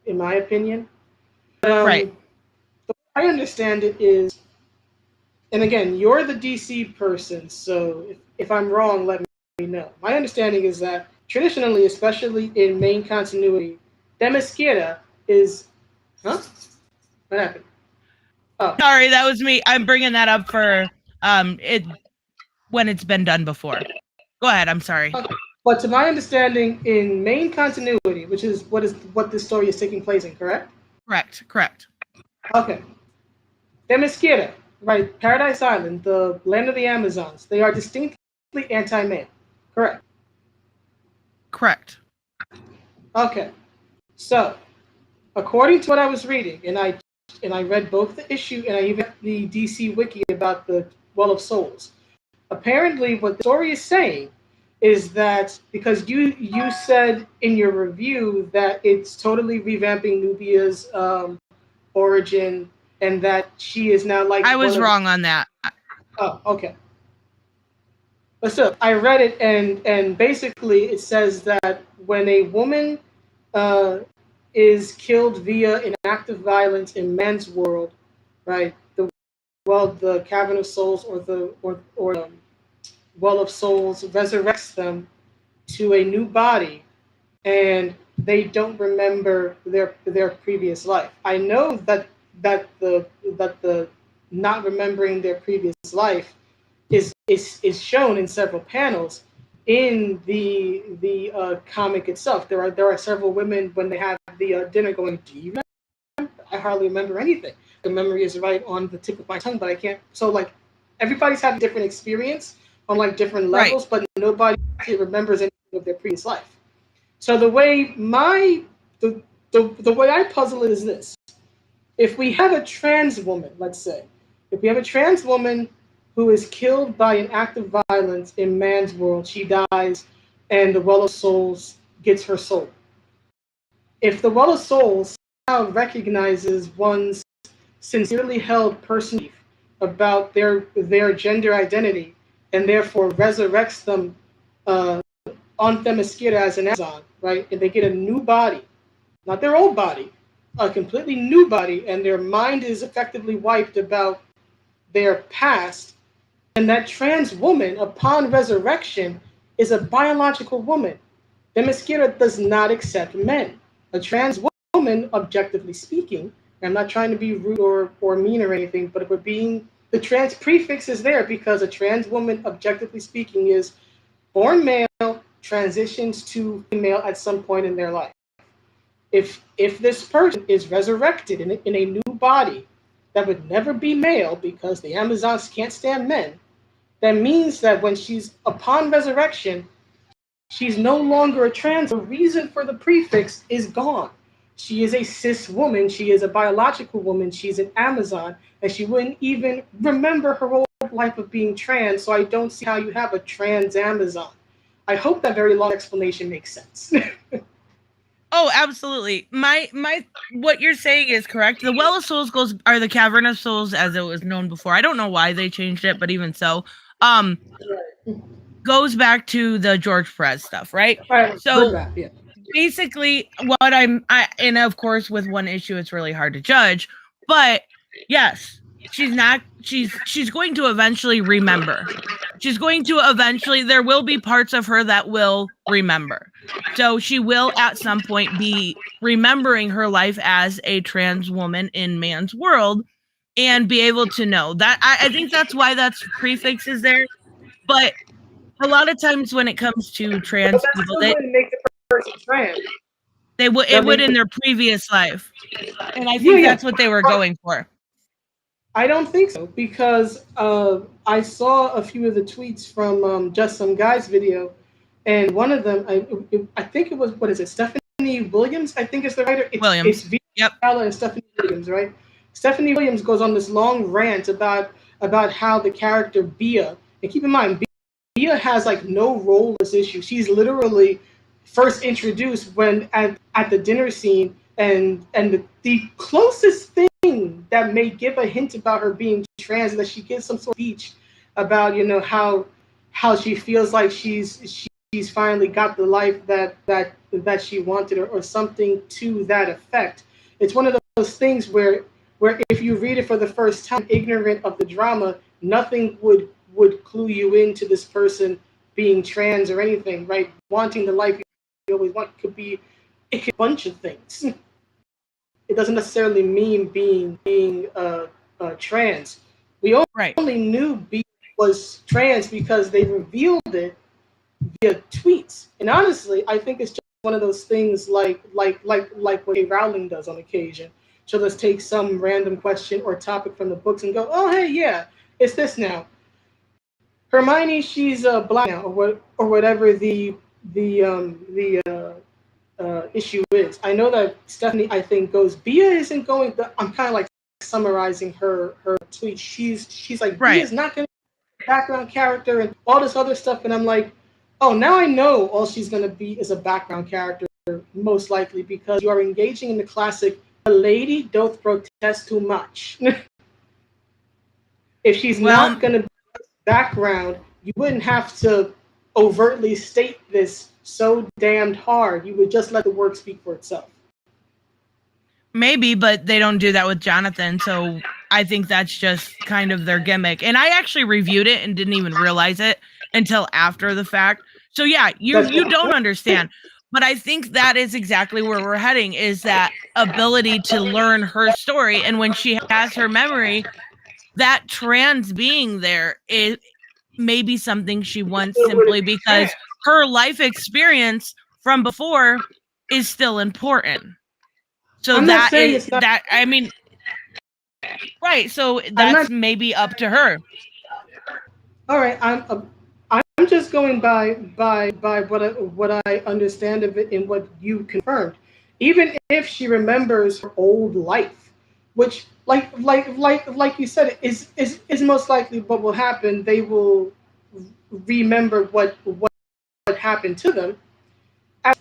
in my opinion. Right. The way I understand it is, and again, you're the DC person, so if I'm wrong, let me know. My understanding is that traditionally, especially in main continuity, Themyscira is, huh? What happened? Oh, Sorry, that was me. I'm bringing that up for it when it's been done before. Go ahead. I'm sorry. okay. But to my understanding, in main continuity, which is what this story is taking place in, correct? Correct. Okay. Themyscira, right? Paradise Island, the land of the Amazons. They are distinctly anti-male, correct? Correct. Okay. So, according to what I was reading, and I read both the issue and I even read the DC wiki about the Well of Souls. Apparently, what the story is saying is that because you said in your review that it's totally revamping Nubia's origin and that she is now like I one was of. wrong on that. Oh, okay. But still, I read it and basically it says that when a woman uh, is killed via an act of violence in man's world, right? The Cavern of Souls or Well of Souls resurrects them to a new body, and they don't remember their previous life. I know that the not remembering their previous life is shown in several panels, in the comic itself. There are several women when they have the dinner going. Do you remember? I hardly remember anything. The memory is right on the tip of my tongue, but I can't. So like, everybody's having different experience on like different Right. levels, but nobody actually remembers anything of their previous life. So the way the way I puzzle it is this: if we have a trans woman, let's say, if we have a trans woman who is killed by an act of violence in man's world, she dies, and the Well of Souls gets her soul. If the Well of Souls somehow recognizes one's sincerely held personal belief about their gender identity and therefore resurrects them uh, on Themyscira as an Amazon, right? And they get a new body, not their old body, a completely new body, and their mind is effectively wiped about their past, and that trans woman, upon resurrection, is a biological woman. Themyscira does not accept men. A trans woman, objectively speaking, I'm not trying to be rude or mean or anything, but we're being the trans prefix is there because a trans woman, objectively speaking, is born male, transitions to female at some point in their life. If this person is resurrected in a new body that would never be male because the Amazons can't stand men, that means that when she's upon resurrection, she's no longer a trans. The reason for the prefix is gone. She is a cis woman. She is a biological woman. She's an Amazon, and she wouldn't even remember her whole life of being trans. So I don't see how you have a trans Amazon. I hope that very long explanation makes sense. Oh, absolutely. My what you're saying is correct. The Well of Souls are the Cavern of Souls as it was known before. I don't know why they changed it, but even so, goes back to the George Perez stuff, right? So yeah. basically what and of course with one issue it's really hard to judge, but yes, she's going to eventually remember. She's going to eventually, there will be parts of her that will remember. So she will at some point be remembering her life as a trans woman in man's world and be able to know that. I think that's why that's prefix is there. But a lot of times when it comes to But trans that people, still wouldn't make the person trans. it would in their previous life. And I think Yeah. that's what they were going for. I don't think so because I saw a few of the tweets from Just Some Guys video, and one of them, I think it was, what is it, Stephanie Williams? I think it's the writer. It's Vita Yep. and Stephanie Williams, right? Stephanie Williams goes on this long rant about how the character Bia, and keep in mind, Bia has like no role in this issue. She's literally first introduced when at the dinner scene, and the closest thing that may give a hint about her being trans is that she gives some sort of speech about how she feels like she's finally got the life that she wanted, or something to that effect. It's one of those things where if you read it for the first time, ignorant of the drama, nothing would clue you into this person being trans or anything, right? Wanting the life you always want could be a bunch of things. It doesn't necessarily mean being trans. We only knew B was trans because they revealed it via tweets. And honestly, I think it's just one of those things like what A. Rowling does on occasion. She'll just take some random question or topic from the books and go, "Oh, hey, yeah, it's this now." Hermione, she's black now, or whatever the issue is. I know that Stephanie, I think, goes, Bia isn't going. I'm kind of like summarizing her tweet. She's like, right. Bia's not going to be a background character and all this other stuff, and I'm like, oh, now I know all she's going to be is a background character, most likely, because you are engaging in the classic, the lady doth protest too much. If she's not going to be background, you wouldn't have to overtly state this so damned hard. You would just let the work speak for itself. Maybe, but they don't do that with Jonathan, so I think that's just kind of their gimmick. And I actually reviewed it and didn't even realize it until after the fact. So yeah, you don't understand. But I think that is exactly where we're heading, is that ability to learn her story. And when she has her memory, that trans being there is maybe something she wants simply because her life experience from before is still important. So I'm not saying it's not. that, I mean, right. So I'm that's not. maybe up to her. All right. I'm just going by what I understand of it and what you confirmed. Even if she remembers her old life, which like you said is most likely what will happen. They will remember what happened to them.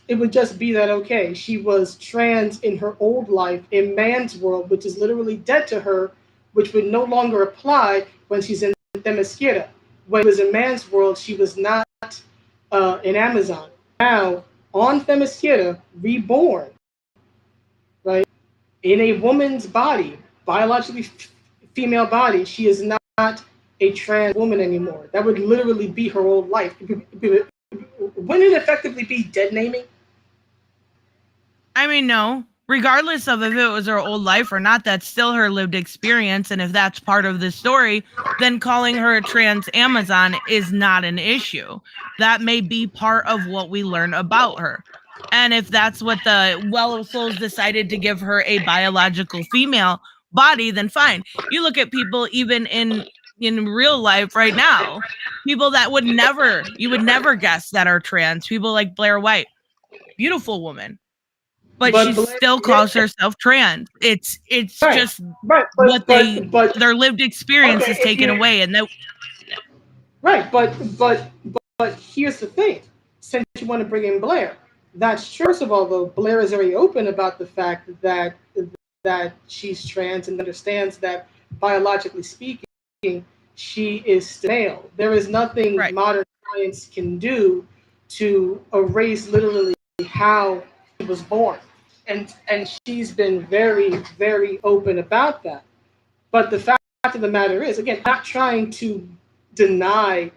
It would just be that okay, she was trans in her old life in man's world, which is literally dead to her, which would no longer apply when she's in Themyscira. When she was in man's world, she was not an Amazon. Now on Themyscira, reborn, right, in a woman's body, biologically female body, she is not a trans woman anymore. That would literally be her old life. Wouldn't it effectively be dead naming? I mean, no. Regardless of if it was her old life or not, that's still her lived experience. And if that's part of the story, then calling her a trans Amazon is not an issue. That may be part of what we learn about her. And if that's what the Well of Souls decided to give her a biological female body, then fine. You look at people even in real life right now, people that you would never guess that are trans, people like Blair White, beautiful woman, but But she still calls herself trans. It's right, just right, what but their lived experience okay, is if taken you away, and that right, but here's the thing. Since you want to bring in Blair, that's true. First of all, though, Blair is very open about the fact that she's trans and understands that biologically speaking, she is still male. There is nothing right. modern science can do to erase literally how she was born, and she's been very open about that. But the fact of the matter is, again, not trying to deny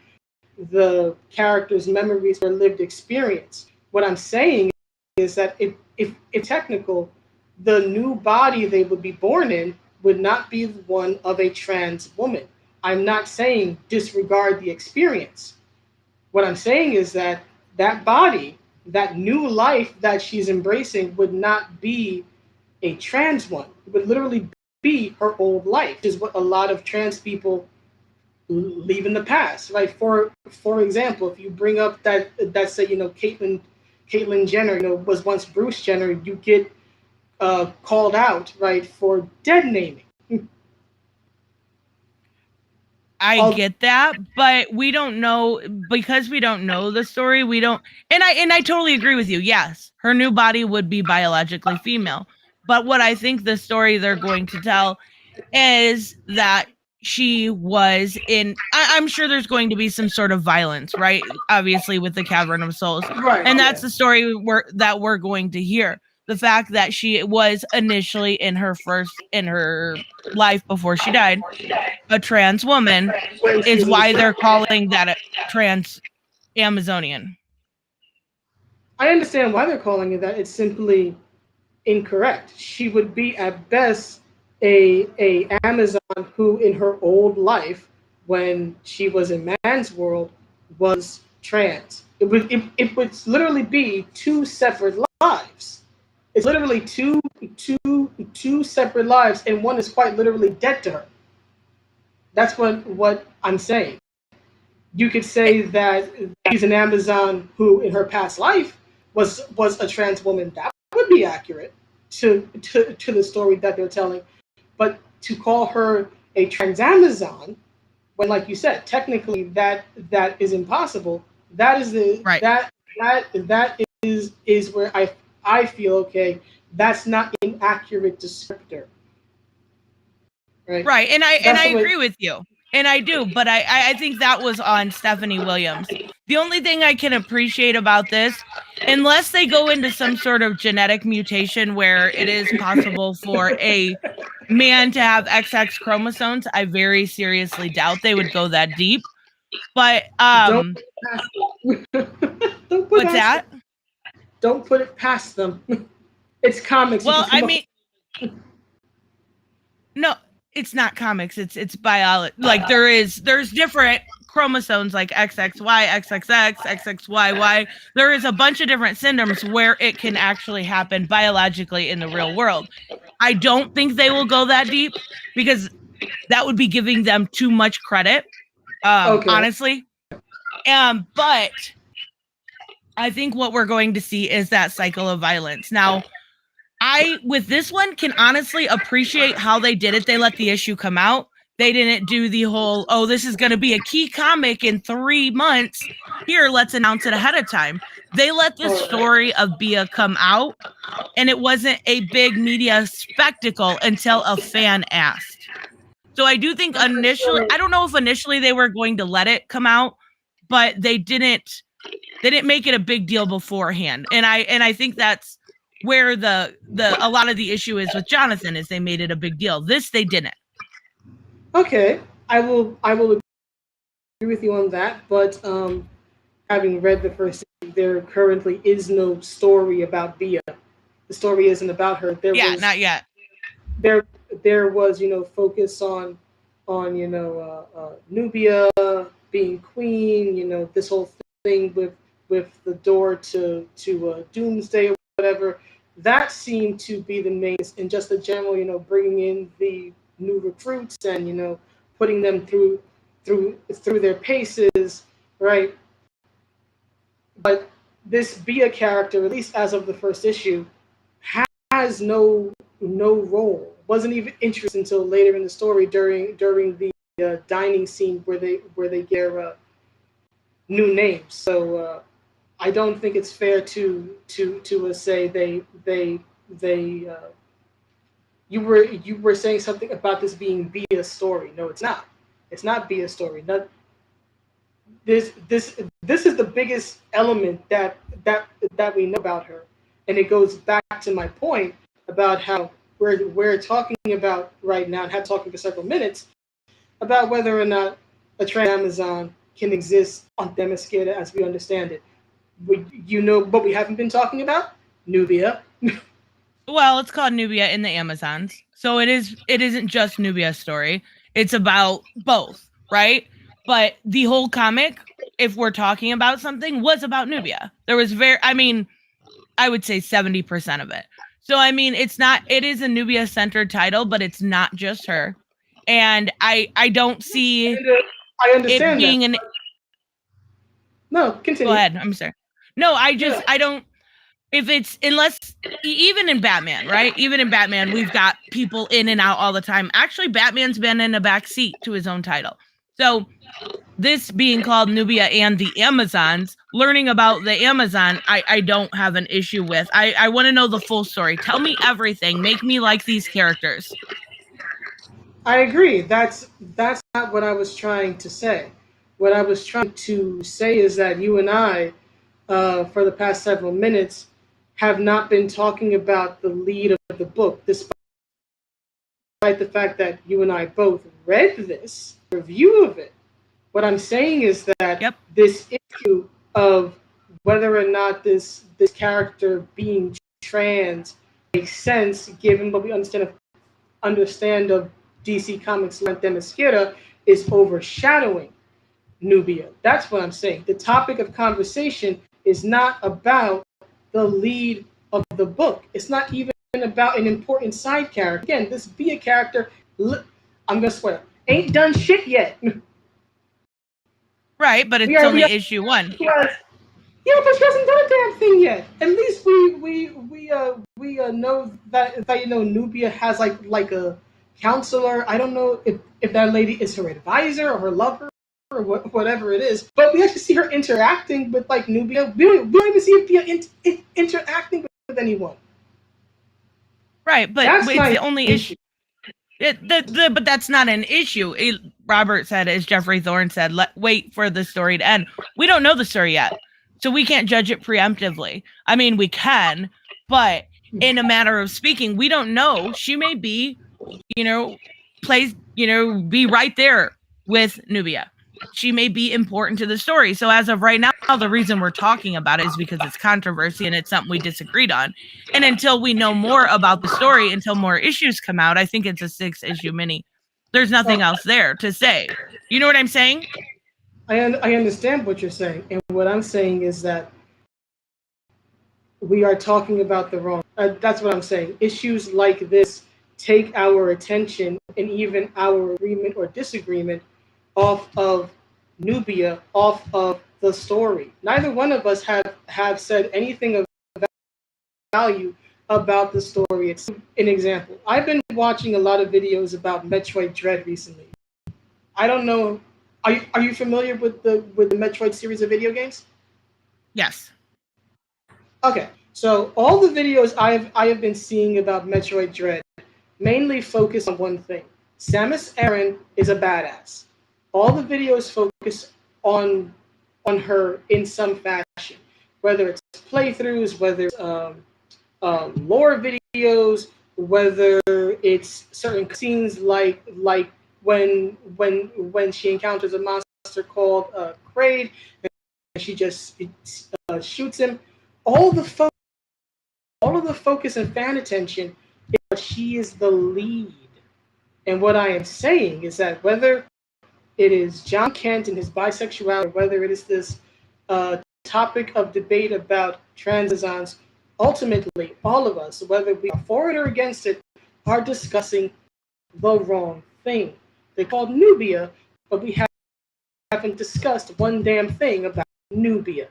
the character's memories or lived experience. What I'm saying is that if technical, the new body they would be born in would not be the one of a trans woman. I'm not saying disregard the experience. What I'm saying is that that body, that new life that she's embracing, would not be a trans one. It would literally be her old life, which is what a lot of trans people leave in the past, right? For example, if you bring up that say Caitlyn Jenner, was once Bruce Jenner, you get called out, right, for dead naming. I All get that, but we don't know, because we don't know the story. We don't, and I totally agree with you. Yes, her new body would be biologically female, but what I think the story they're going to tell is that she was in, I'm sure there's going to be some sort of violence, right? Obviously with the Cavern of Souls. right, And that's yeah. the story that we're going to hear. The fact that she was initially in her life before she died, a trans woman, When she is was why a they're calling that a trans Amazonian. I understand why they're calling it that. It's simply incorrect. She would be at best a Amazon who, in her old life, when she was in man's world, was trans. It would literally be two separate lives. It's literally two separate lives, and one is quite literally dead to her. That's what I'm saying. You could say that she's an Amazon who, in her past life, was a trans woman. That would be accurate to the story that they're telling. But to call her a trans Amazon, when, like you said, technically that is impossible. That is the Right. that is where I feel okay. That's not an accurate descriptor, right? Right. And I That's the way. agree with you. And I do, but I think that was on Stephanie Williams. The only thing I can appreciate about this, unless they go into some sort of genetic mutation where it is possible for a man to have XX chromosomes, I very seriously doubt they would go that deep. But Don't put it past them. Don't put it what's past them. that? Don't put it past them. It's comics. You Well, can I come up. mean, no, it's not comics. It's biology. Like there's different chromosomes like XXY, XXX, XXYY. There is a bunch of different syndromes where it can actually happen biologically in the real world. I don't think they will go that deep because that would be giving them too much credit, honestly. But I think what we're going to see is that cycle of violence. Now, I, with this one, can honestly appreciate how they did it. They let the issue come out. They didn't do the whole, oh, this is going to be a key comic in 3 months. Here, let's announce it ahead of time. They let the story of Bia come out, and it wasn't a big media spectacle until a fan asked. So I do think initially, I don't know if initially they were going to let it come out, but they didn't make it a big deal beforehand. And I think that's where a lot of the issue is with Jonathan, is they made it a big deal. This they didn't. Okay, I will agree with you on that, but having read the first, there currently is no story about Bia. The story isn't about her. Not yet. There was, focus on Nubia being queen, this whole thing with the door to Doomsday or whatever. That seemed to be the main, and just the general, bringing in the new recruits and putting them through their paces, right? But this Bia character, at least as of the first issue, has no role. Wasn't even introduced until later in the story during the dining scene where they get new names. So I don't think it's fair to say you were saying something about this being Bia's story. No, it's not. It's not Bia's story. This is the biggest element that we know about her, and it goes back to my point about how we're talking about right now, and have talking for several minutes about whether or not a trans Amazon can exist on Themyscira as we understand it. But we haven't been talking about Nubia. Well, it's called Nubia in the Amazons, so it isn't just Nubia's story. It's about both, right? But the whole comic, if we're talking about something, was about Nubia. There was I would say 70% of it. So, it is a Nubia-centered title, but it's not just her. And I don't see I understand it being that. No, continue. Go ahead. I'm sorry. No, I don't, unless, even in Batman, right? Even in Batman, we've got people in and out all the time. Actually, Batman's been in a back seat to his own title. So this being called Nubia and the Amazons, learning about the Amazon, I don't have an issue with. I want to know the full story. Tell me everything. Make me like these characters. I agree. That's not what I was trying to say. What I was trying to say is that you and I, for the past several minutes, have not been talking about the lead of the book, despite the fact that you and I both read this review of it. What I'm saying is that This issue of whether or not this character being trans makes sense, given what we understand of DC Comics and Themyscira, is overshadowing Nubia. That's what I'm saying. The topic of conversation is not about the lead of the book. It's not even about an important side character. Again, this Bia character, I'm gonna swear, ain't done shit yet. Right, but it's only issue 1. Yeah, but she hasn't done a damn thing yet. At least we know that Nubia has like a counselor. I don't know if that lady is her advisor or her lover or whatever it is. But we actually see her interacting with Nubia. We don't even see Bia interacting with anyone. Right, but it's the only issue. But that's not an issue. Robert said, as Jeffrey Thorne said, wait for the story to end. We don't know the story yet, so we can't judge it preemptively. We can, but in a matter of speaking, we don't know. She may be, be right there with Nubia. She may be important to the story. So as of right now, the reason we're talking about it is because it's controversy and it's something we disagreed on. And until we know more about the story, until more issues come out, I think it's a 6-issue mini. There's nothing else there to say. You know what I'm saying? I understand what you're saying, and what I'm saying is that we are talking about the wrong. That's what I'm saying. Issues like this take our attention and even our agreement or disagreement off of Nubia, off of the story. Neither one of us have said anything of value about the story. It's an example. I've been watching a lot of videos about Metroid Dread recently. I don't know. Are you familiar with the Metroid series of video games? Yes. Okay, so all the videos I have been seeing about Metroid Dread mainly focus on one thing. Samus Aran is a badass. All the videos focus on on her in some fashion, whether it's playthroughs, whether it's lore videos, whether it's certain scenes like when she encounters a monster called Kraid, and she just shoots him. All the fo- all of the focus and fan attention is that she is the lead. And what I am saying is that whether it is John Kent and his bisexuality, whether it is this topic of debate about transons, ultimately, all of us, whether we are for it or against it, are discussing the wrong thing. They called Nubia, but we haven't discussed one damn thing about Nubia.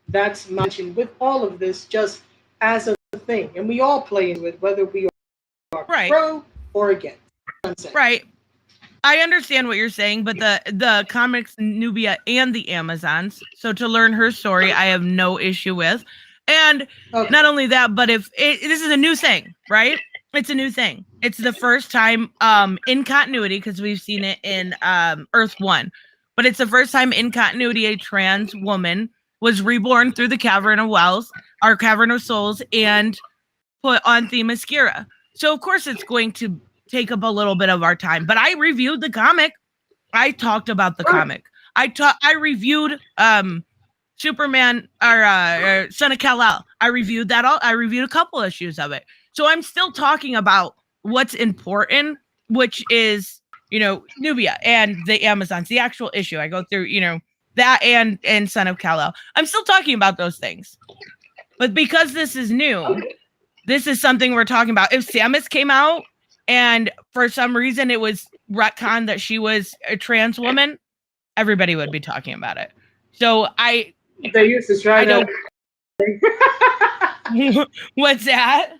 That's mentioned with all of this just as a thing. And we all play into it, whether we are Right. pro or against. Right. I understand what you're saying, but the comics Nubia and the Amazons. So to learn her story, I have no issue with. And not only that, but if this is a new thing, right? It's a new thing. It's the first time in continuity, because we've seen it in Earth 1, but it's the first time in continuity a trans woman was reborn through the Cavern of Wells, our Cavern of Souls, and put on Themyscira. So of course it's going to take up a little bit of our time. But I reviewed the comic. I talked about the comic. I reviewed Superman or Son of Kal-El. I reviewed that all. I reviewed a couple issues of it. So I'm still talking about what's important, which is, Nubia and the Amazons, the actual issue. I go through, that and Son of Kal-El. I'm still talking about those things. But because this is new, this is something we're talking about. If Samus came out and for some reason it was retconned that she was a trans woman, everybody would be talking about it. So they used to try that. What's that?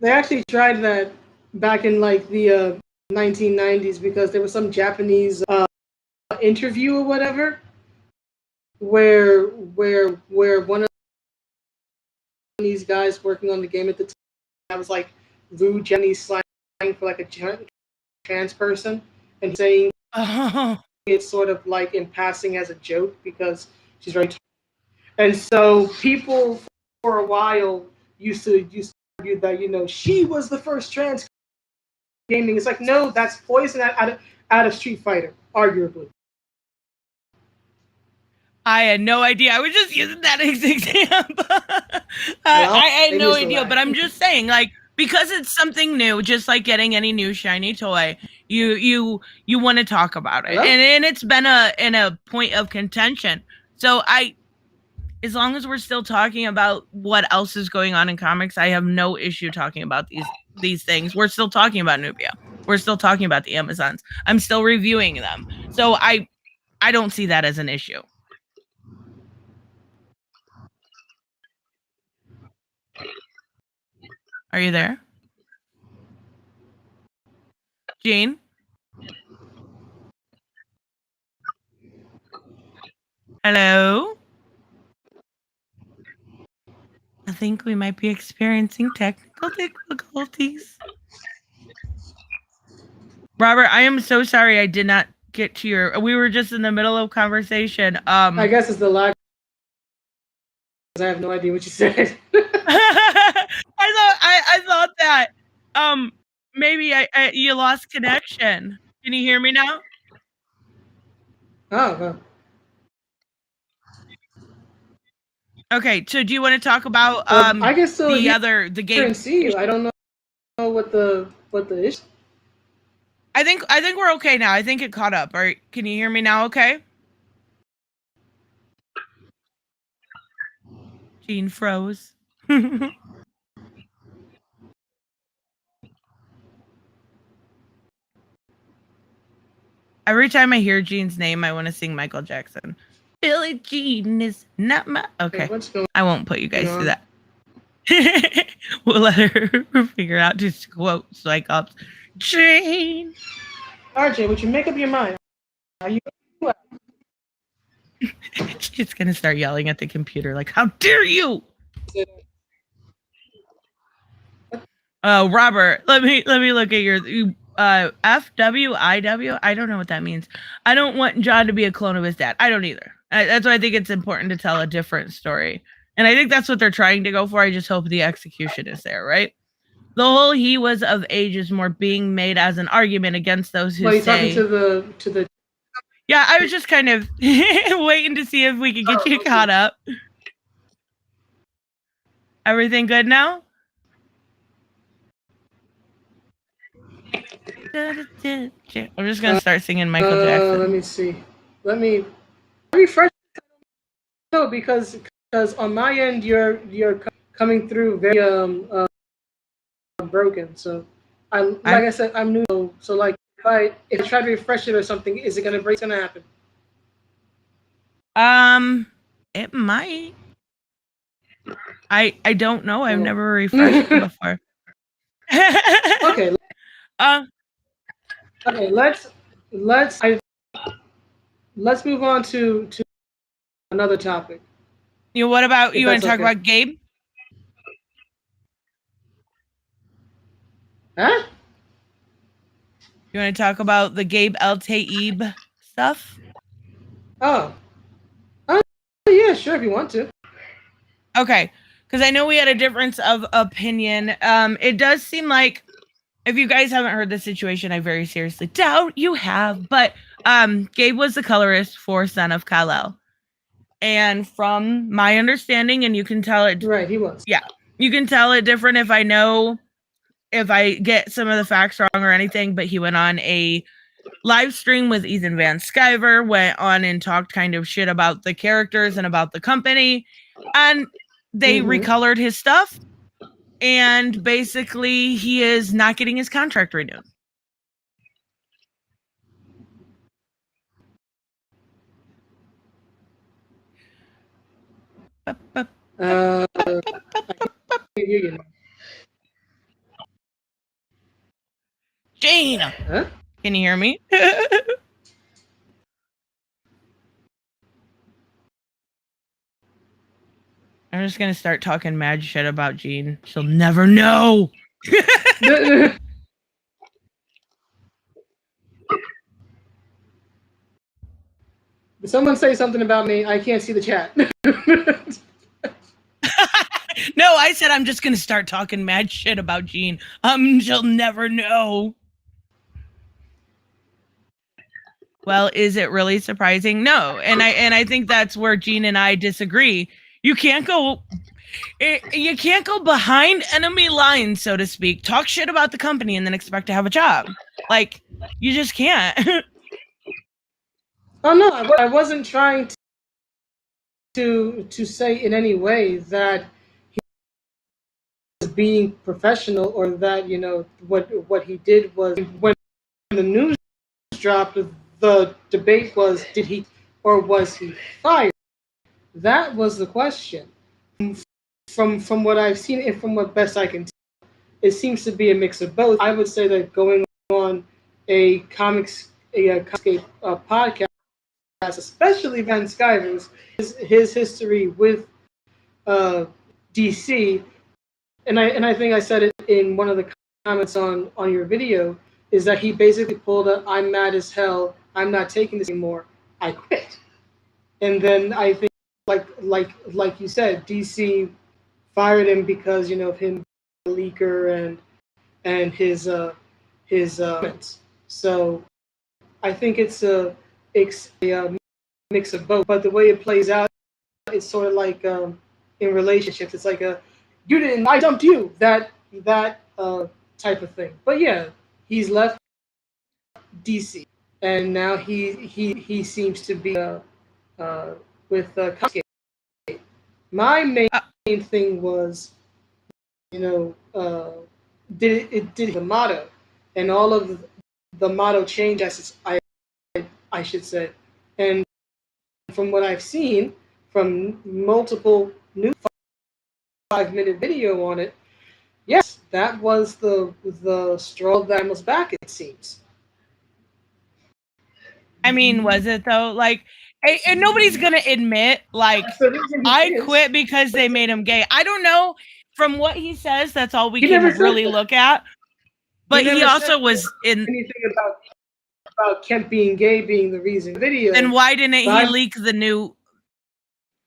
They actually tried that back in like the 1990s because there was some Japanese interview or whatever where one of these guys working on the game at the time, that was like rude Japanese slang for like a trans person, and saying it's sort of like in passing as a joke because she's very and so people for a while used to argue that she was the first trans gaming. It's like, no, that's Poison out of Street Fighter, arguably. I had no idea. I was just using that as an example. I had no idea, but I'm just saying, like, because it's something new, just like getting any new shiny toy, you want to talk about it, and it's been a point of contention. So as long as we're still talking about what else is going on in comics, I have no issue talking about these things. We're still talking about Nubia. We're still talking about the Amazons. I'm still reviewing them. So I don't see that as an issue. Are you there? Jean? Hello? I think we might be experiencing technical difficulties. Robert, I am so sorry I did not get to your. We were just in the middle of conversation. I guess it's the lag. I have no idea what you said. I thought that maybe you lost connection. Can you hear me now? Oh, no. Okay, so do you want to talk about I guess so. the game? See you. I don't know what the issue. I think we're okay now. I think it caught up. All right, can you hear me now? Okay. Gene froze. Every time I hear Gene's name, I want to sing Michael Jackson. Billie Jean is not my. Okay, I won't put you guys through that. We'll let her figure out just quote Cyclops. Jane. RJ, would you make up your mind? Are you? She's gonna start yelling at the computer like, "How dare you!" Robert, let me look at your FWIW. I don't know what that means. I don't want John to be a clone of his dad. I don't either. That's why I think it's important to tell a different story, and I think that's what they're trying to go for. I just hope the execution is there, right? The whole "he was of age" is more being made as an argument against those who say. Talking to the. Yeah, I was just kind of waiting to see if we could get you caught up. Everything good now? I'm just gonna start singing Michael Jackson. Let me see. Let me refresh. No, because on my end you're coming through very broken. So I said, I'm new. So like if I try to refresh it or something, is it gonna break? It's gonna happen. It might. I don't know. I've never refreshed it before. Okay. Okay. Let's move on to another topic. What about you? Want to talk about Gabe? Huh? You want to talk about the Gabe El-Taib stuff? Oh, yeah, sure, if you want to. Okay, because I know we had a difference of opinion. It does seem like, if you guys haven't heard the situation, I very seriously doubt you have, but Gabe was the colorist for Son of Kal-El. And from my understanding, and you can tell it... Right, he was. Yeah, you can tell it different if I get some of the facts wrong or anything, but he went on a live stream with Ethan Van Sciver, went on and talked kind of shit about the characters and about the company, and they recolored his stuff, and basically he is not getting his contract renewed. Jane, huh? Can you hear me? I'm just gonna start talking mad shit about Jean. She'll never know. Did someone say something about me? I can't see the chat. No, I said I'm just gonna start talking mad shit about Jean. She'll never know. Well, is it really surprising? No, and I think that's where Jean and I disagree. You can't go behind enemy lines, so to speak, talk shit about the company, and then expect to have a job. Like, you just can't. Oh no, I wasn't trying to say in any way that he was being professional, or that what he did was, when the news dropped, the debate was, did he or was he fired? That was the question. From what I've seen and from what best I can tell, it seems to be a mix of both. I would say that going on a Comicsgate podcast, especially Van Sciver's, his history with DC, and I think I said it in one of the comments on your video, is that he basically pulled a "I'm mad as hell, I'm not taking this anymore, I quit." And then I think, like you said, DC fired him because of him being a leaker and his comments. So I think it's a mix of both. But the way it plays out, it's sort of like in relationships, it's like you didn't, I dumped you, that type of thing. But yeah, he's left. DC, and now he seems to be with Comicsgate. My main thing was, did the motto, and all of the motto change, I should say, and from what I've seen from multiple new 5-minute video on it, yes, that was the straw that was back. It seems. I mean, was it though? Like, and nobody's gonna admit, like, I quit because they made him gay. I don't know. From what he says, that's all we can really look at. But he also was in anything about Kemp being gay being the reason for the video. And why didn't he leak the new?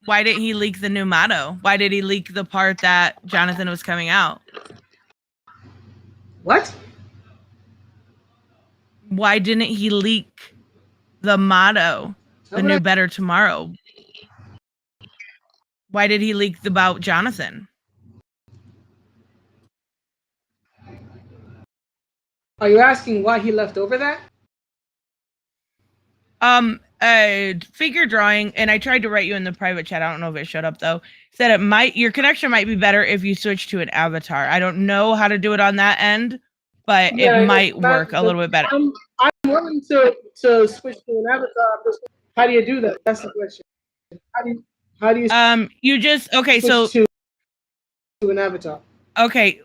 Why didn't he leak the new motto? Why did he leak the part that Jonathan was coming out? What? Why didn't he leak the motto, the new Better Tomorrow? Why did he leak about Jonathan? Are you asking why he left over that? Figure drawing, and I tried to write you in the private chat. I don't know if it showed up though. Said your connection might be better if you switch to an avatar. I don't know how to do it on that end, but it might work a little bit better. I'm willing to switch to an avatar. How do you do that? That's the question. How do you you just switch to an avatar? Okay,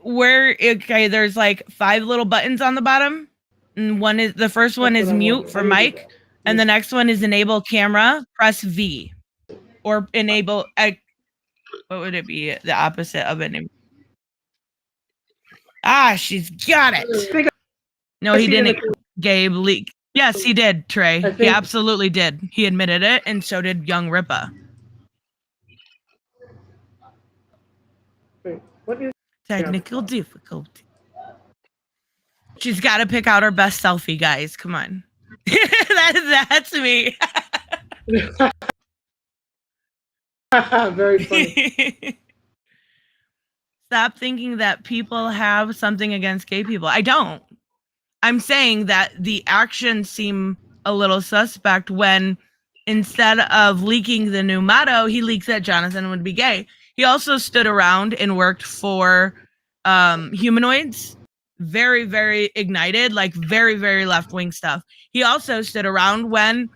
there's like 5 little buttons on the bottom. And the first one is mute for mic, and the next one is enable camera. Press V, or enable. What would it be? The opposite of enable. She's got it. No, he didn't. Gabe leak. Yes, he did. Trey, he absolutely did. He admitted it, and so did Young Rippa. Wait, what is technical difficulty? She's got to pick out her best selfie, guys. Come on. That's me. Very funny. Stop thinking that people have something against gay people. I don't. I'm saying that the actions seem a little suspect when instead of leaking the new motto, he leaks that Jonathan would be gay. He also stood around and worked for Humanoids. Very, very ignited, like very, very left-wing stuff. He also stood around when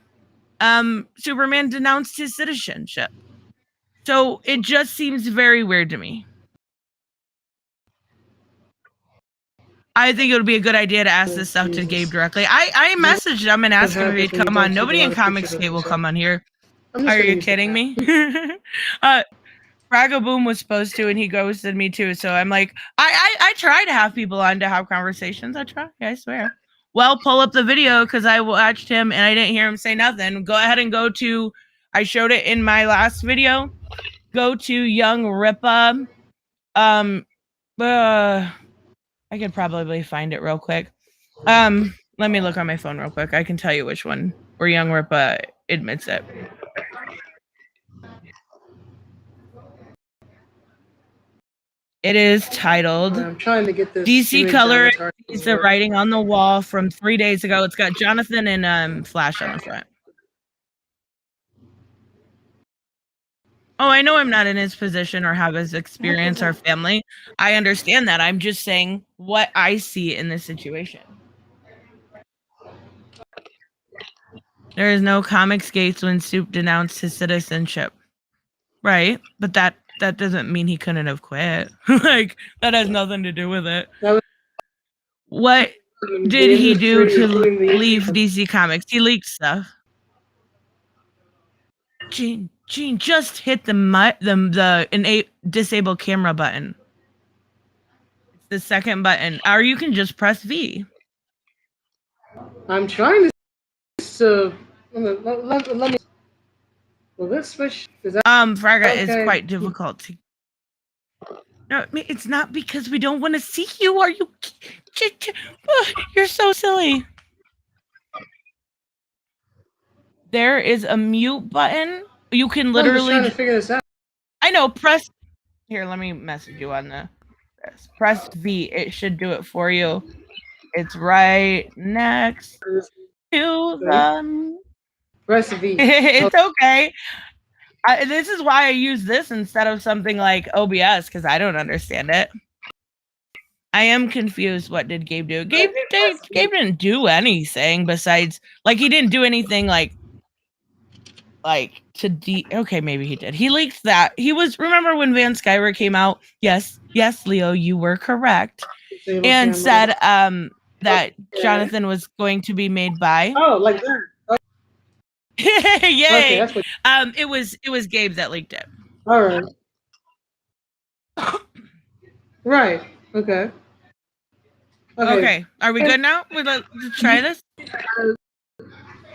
Superman denounced his citizenship. So it just seems very weird to me. I think it would be a good idea to ask this stuff to Gabe directly. I messaged him and asked him if he'd come on. Nobody in Comicsgate will come on here. Are you kidding me? Ragaboom was supposed to, and he ghosted me too. So I'm like, I try to have people on to have conversations. I try, I swear. Well, pull up the video because I watched him and I didn't hear him say nothing. Go ahead and go to, I showed it in my last video. Go to Young Rippa. I could probably find it real quick. Let me look on my phone real quick. I can tell you which one where Young Rippa admits it. It is titled I'm trying to get this DC Color is the writing on the wall from 3 days ago. It's got Jonathan and Flash on the front. Oh, I know I'm not in his position or have his experience or family. I understand that. I'm just saying what I see in this situation. There is no Comicsgate when Soup denounced his citizenship. Right, but that doesn't mean he couldn't have quit. Like, that has nothing to do with it. What did he do to leave DC Comics? He leaked stuff. Gene, just hit the disable camera button. It's the second button. Or you can just press V. I'm trying to let me. Will this switch? Is that Fraga is quite difficult to. No, it's not because we don't want to see you. Are you? You're so silly. There is a mute button. You can literally. I'm trying to figure this out. I know. Press. Here, let me message you on the. Press V. It should do it for you. It's right next to the. Recipe. It's okay. This is why I use this instead of something like OBS because I don't understand it. I am confused. What did Gabe do? Gabe didn't do anything besides he didn't do anything okay, maybe he did. He leaked that. Remember when Van Skyver came out? Yes, Leo, you were correct. And said that Jonathan was going to be made by. Oh, like that. Yay! Okay, that's what... It was Gabe that leaked it. All right. Right. Okay. Okay. Are we good now? Let's try this.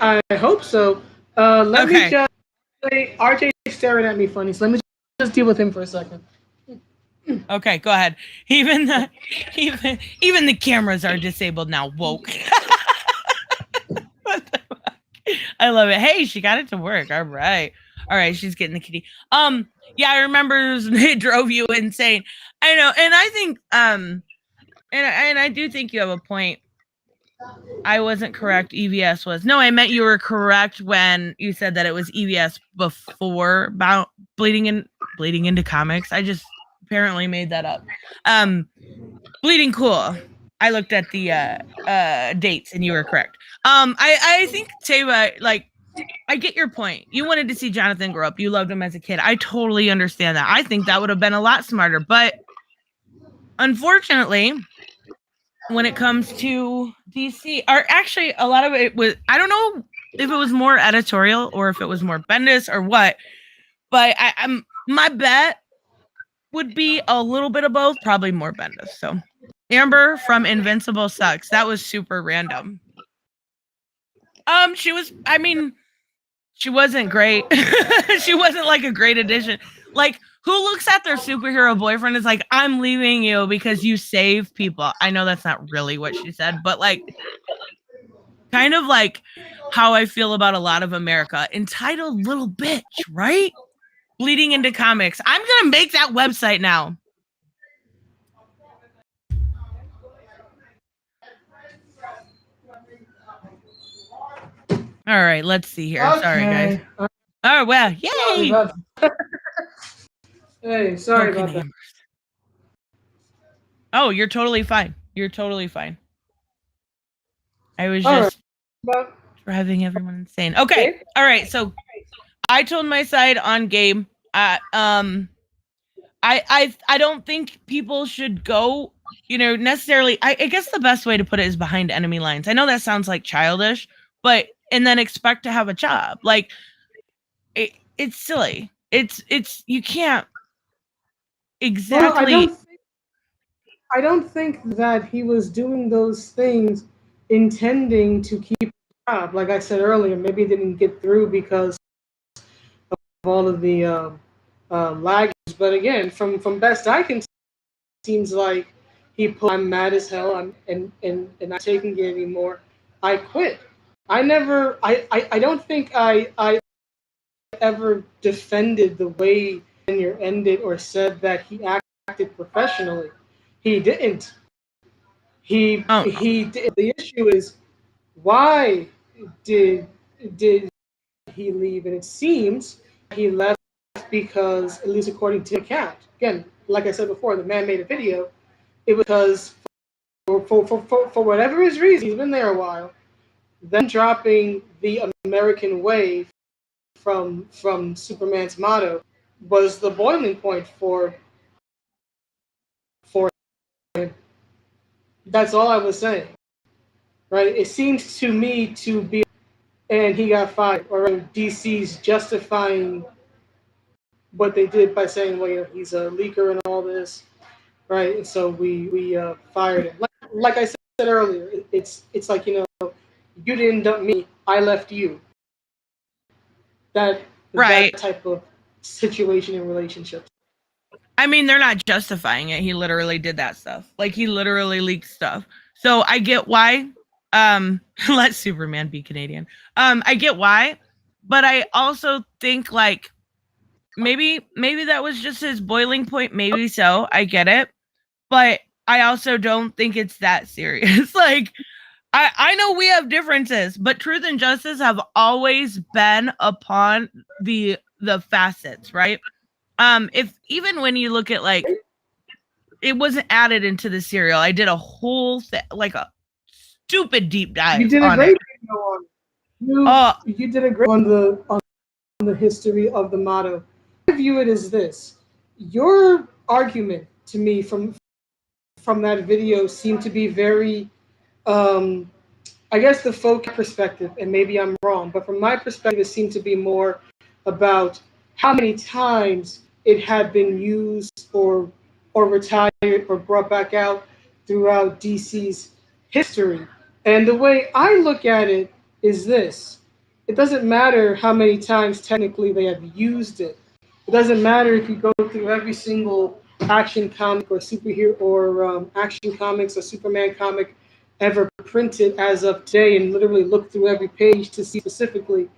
I hope so. Let me just say, RJ's staring at me funny, so let me just deal with him for a second. Okay, go ahead. Even the cameras are disabled now. Woke. What the fuck? I love it. Hey, she got it to work. All right, she's getting the kitty. Yeah, I remember it drove you insane. I know, and I think and I do think you have a point. I wasn't correct. EVS was. No, I meant you were correct when you said that it was EVS before bleeding into comics. I just apparently made that up. Bleeding Cool. I looked at the dates and you were correct. I think Teva, I get your point. You wanted to see Jonathan grow up. You loved him as a kid. I totally understand that. I think that would have been a lot smarter, but unfortunately, when it comes to DC, or actually a lot of it was, I don't know if it was more editorial or if it was more Bendis or what, but I'm my bet would be a little bit of both, probably more Bendis. So Amber from Invincible sucks. That was super random. She wasn't great. She wasn't a great addition. Who looks at their superhero boyfriend is like, I'm leaving you because you save people. I know that's not really what she said, but kind of how I feel about a lot of America. Entitled little bitch, right? Bleeding into comics. I'm going to make that website now. All right, let's see here. Okay. Sorry, guys. Oh, well, yay! Hey, sorry about that. Oh, you're totally fine. I was just driving everyone insane. Okay. All right. So I told my side on game. I don't think people should go, necessarily. I guess the best way to put it is behind enemy lines. I know that sounds childish, but and then expect to have a job. It's silly. It's you can't exactly. Well, I don't think that he was doing those things intending to keep a job. Like I said earlier, maybe it didn't get through because of all of the laggers. But again, from best I can see, it seems like he put, I'm mad as hell, and not taking it anymore. I quit. I don't think I ever defended the way tenure ended or said that he acted professionally. He didn't. He did. The issue is, why did he leave? And it seems he left because, at least according to the account, again, like I said before, the man made a video. It was because for whatever his reason, he's been there a while. Then dropping the American way from Superman's motto was the boiling point for him. That's all I was saying. Right? It seems to me to be, and he got fired, or DC's justifying what they did by saying, well, he's a leaker and all this, right? And so we fired him. Like I said earlier, it's like, you didn't dump me, I left you. That type of situation in relationships. I mean, they're not justifying it. He literally did that stuff. He literally leaked stuff. So I get why. Let Superman be Canadian. I get why, but I also think maybe that was just his boiling point. Maybe so. I get it, but I also don't think it's that serious. Like, I know we have differences, but truth and justice have always been upon the facets, right? If even when you look at like, it wasn't added into the serial. I did a whole like a stupid deep You dive did a on great it. video on it. Oh, You did a great on the history of the motto. I view it as this: your argument to me from that video seemed to be very, um, I guess, the folk perspective, and maybe I'm wrong, but from my perspective, it seemed to be more about how many times it had been used or retired or brought back out throughout DC's history. And the way I look at it is this: it doesn't matter how many times technically they have used it. It doesn't matter if you go through every single action comic or superhero or action comics or Superman comic ever printed as of today and literally look through every page to see specifically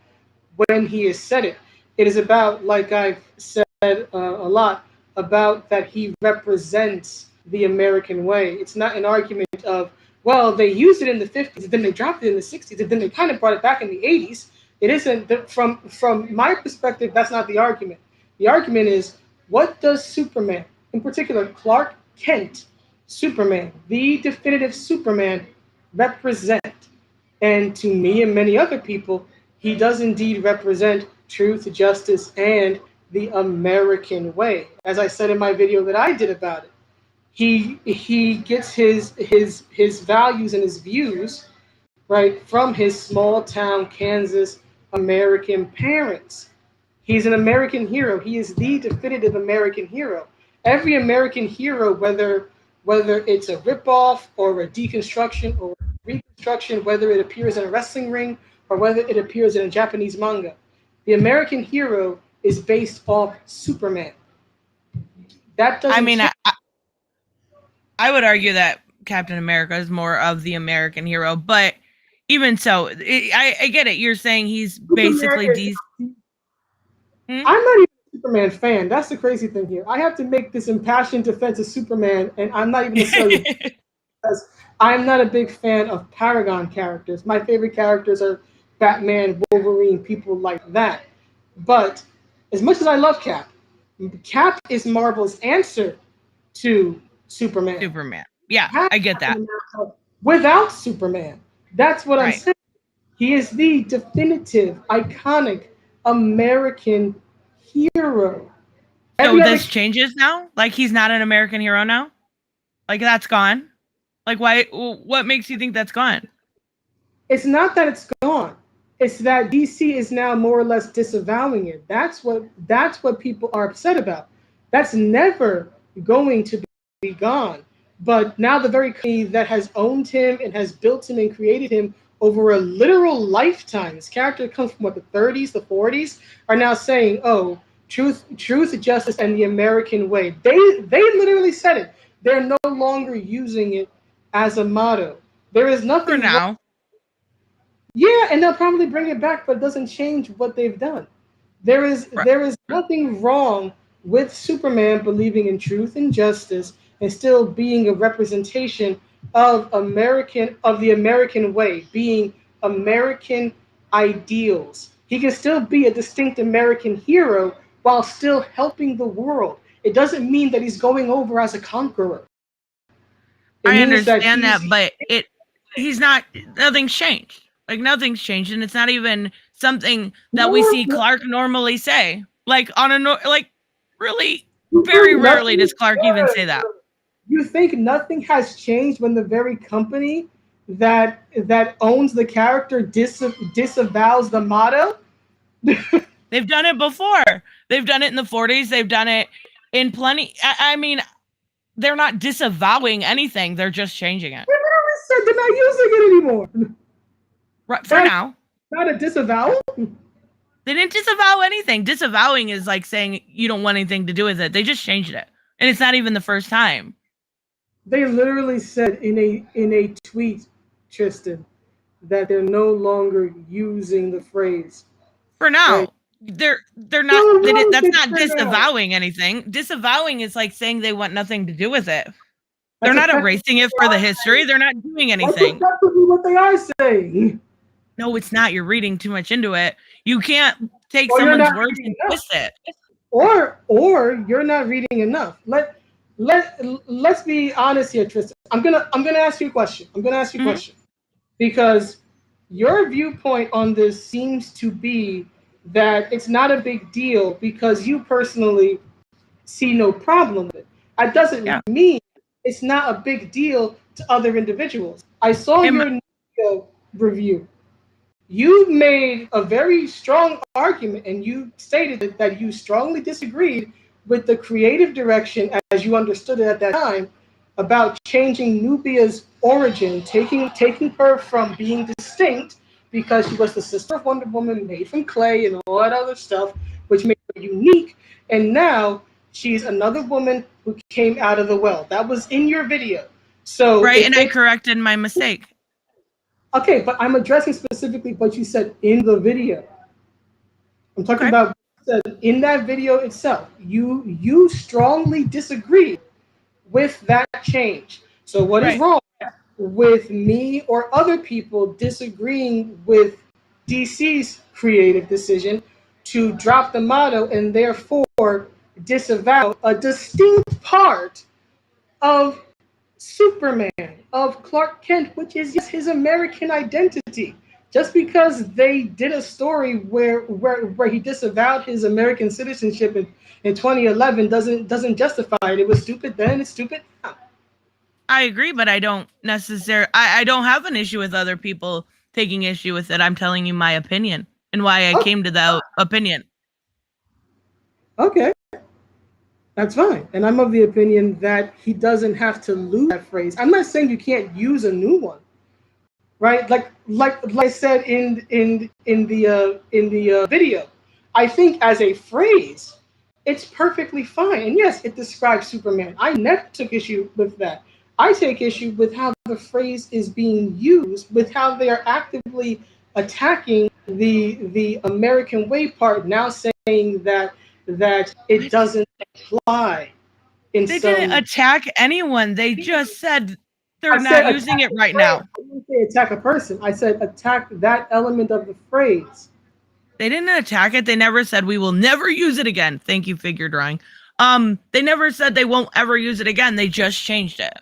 when he has said it. It is about, like I've said a lot, about that he represents the American way. It's not an argument of, well, they used it in the 50s, and then they dropped it in the 60s, and then they kind of brought it back in the 80s. It isn't, from my perspective, that's not the argument. The argument is, what does Superman, in particular Clark Kent, Superman, the definitive Superman, represent? And to me and many other people, he does indeed represent truth, justice, and the American way. As I said in my video that I did about it, he gets his values and his views right from his small town Kansas American parents. He's an American hero. He is the definitive American hero. Every American hero, whether it's a ripoff or a deconstruction or reconstruction, whether it appears in a wrestling ring or whether it appears in a Japanese manga, the American hero is based off Superman. That I doesn't mean, change. I would argue that Captain America is more of the American hero, but even so, I get it. You're saying he's Superman basically is. these. Hmm? I'm not even a Superman fan. That's the crazy thing here. I have to make this impassioned defense of Superman, and I'm not even necessarily because I'm not a big fan of Paragon characters. My favorite characters are Batman, Wolverine, people like that. But as much as I love Cap, Cap is Marvel's answer to Superman. Superman. Yeah, Cap I get that. Captain America without Superman. That's what I'm Right. saying. He is the definitive, iconic American hero. So Every other this changes now? Like he's not an American hero now? Like that's gone? Like why what makes you think that's gone? it's not that it's gone. It's that DC is now more or less disavowing it. That's what people are upset about. That's never going to be gone. But now the very company that has owned him and has built him and created him over a literal lifetime, this character comes from what, the 30s, the 40s, are now saying, "Oh, truth, justice, and the American way." They literally said it. They're no longer using it as a motto. There is For nothing wrong. now. Yeah, and they'll probably bring it back, but it doesn't change what they've done. Right. There is nothing wrong with Superman believing in truth and justice and still being a representation of the American way, being American ideals. He can still be a distinct American hero while still helping the world. It doesn't mean that he's going over as a conqueror. It I means that understand that, but he's not nothing's changed. Like nothing's changed and it's not even something that we see Clark normally say. Like on a like really very rarely does Clark even say that. You think nothing has changed when the very company that owns the character disavows the motto? They've done it before. They've done it in the 40s. They've done it in plenty. I mean, they're not disavowing anything. They're just changing it. They literally said they're not using it anymore. Right, for That's now. not a disavowal. They didn't disavow anything. Disavowing is like saying you don't want anything to do with it. They just changed it. And it's not even the first time. They literally said in a tweet, Tristan, that they're no longer using the phrase. For Right? now. They're not No, no, that's they not said that. disavowing anything. Disavowing is like saying they want nothing to do with it. They're That's not erasing it for the history. They're not doing anything. That's exactly what they are saying. No, it's not. You're reading too much into it. You can't take Or you're someone's not words reading and enough. twist it. Or you're not reading enough. Let's be honest here, Tristan. I'm gonna ask you a question. Mhm. Because your viewpoint on this seems to be that it's not a big deal because you personally see no problem with it. That doesn't Yeah. mean it's not a big deal to other individuals. I saw Am- your video review. You made a very strong argument and you stated that you strongly disagreed with the creative direction as you understood it at that time about changing Nubia's origin, taking her from being distinct because she was the sister of Wonder Woman made from clay and all that other stuff, which made her unique, and now she's another woman who came out of the well. That was in your video. So right, if and I corrected my mistake. okay, but I'm addressing specifically what you said in the video. I'm talking Okay. about what you said in that video itself. You strongly disagree with that change. So what is Right. wrong with me or other people disagreeing with DC's creative decision to drop the motto and therefore disavow a distinct part of Superman, of Clark Kent, which is his American identity. Just because they did a story where he disavowed his American citizenship in 2011 doesn't justify it. It was stupid then, it's stupid now. I agree, but I don't necessarily. I don't have an issue with other people taking issue with it. I'm telling you my opinion and why I Okay, came to that opinion. okay, that's fine. And I'm of the opinion that he doesn't have to lose that phrase. I'm not saying you can't use a new one, right? Like I said in the video, I think as a phrase, it's perfectly fine. And yes, it describes Superman. I never took issue with that. I take issue with how the phrase is being used, with how they are actively attacking the American way part, now saying that it What? doesn't apply in They didn't some. attack anyone. They just said they're I said not attack using it the right phrase. now. I didn't say attack a person. I said attack that element of the phrase. They didn't attack it. They never said we will never use it again. Thank you, figure drawing. They never said they won't ever use it again. They just changed it.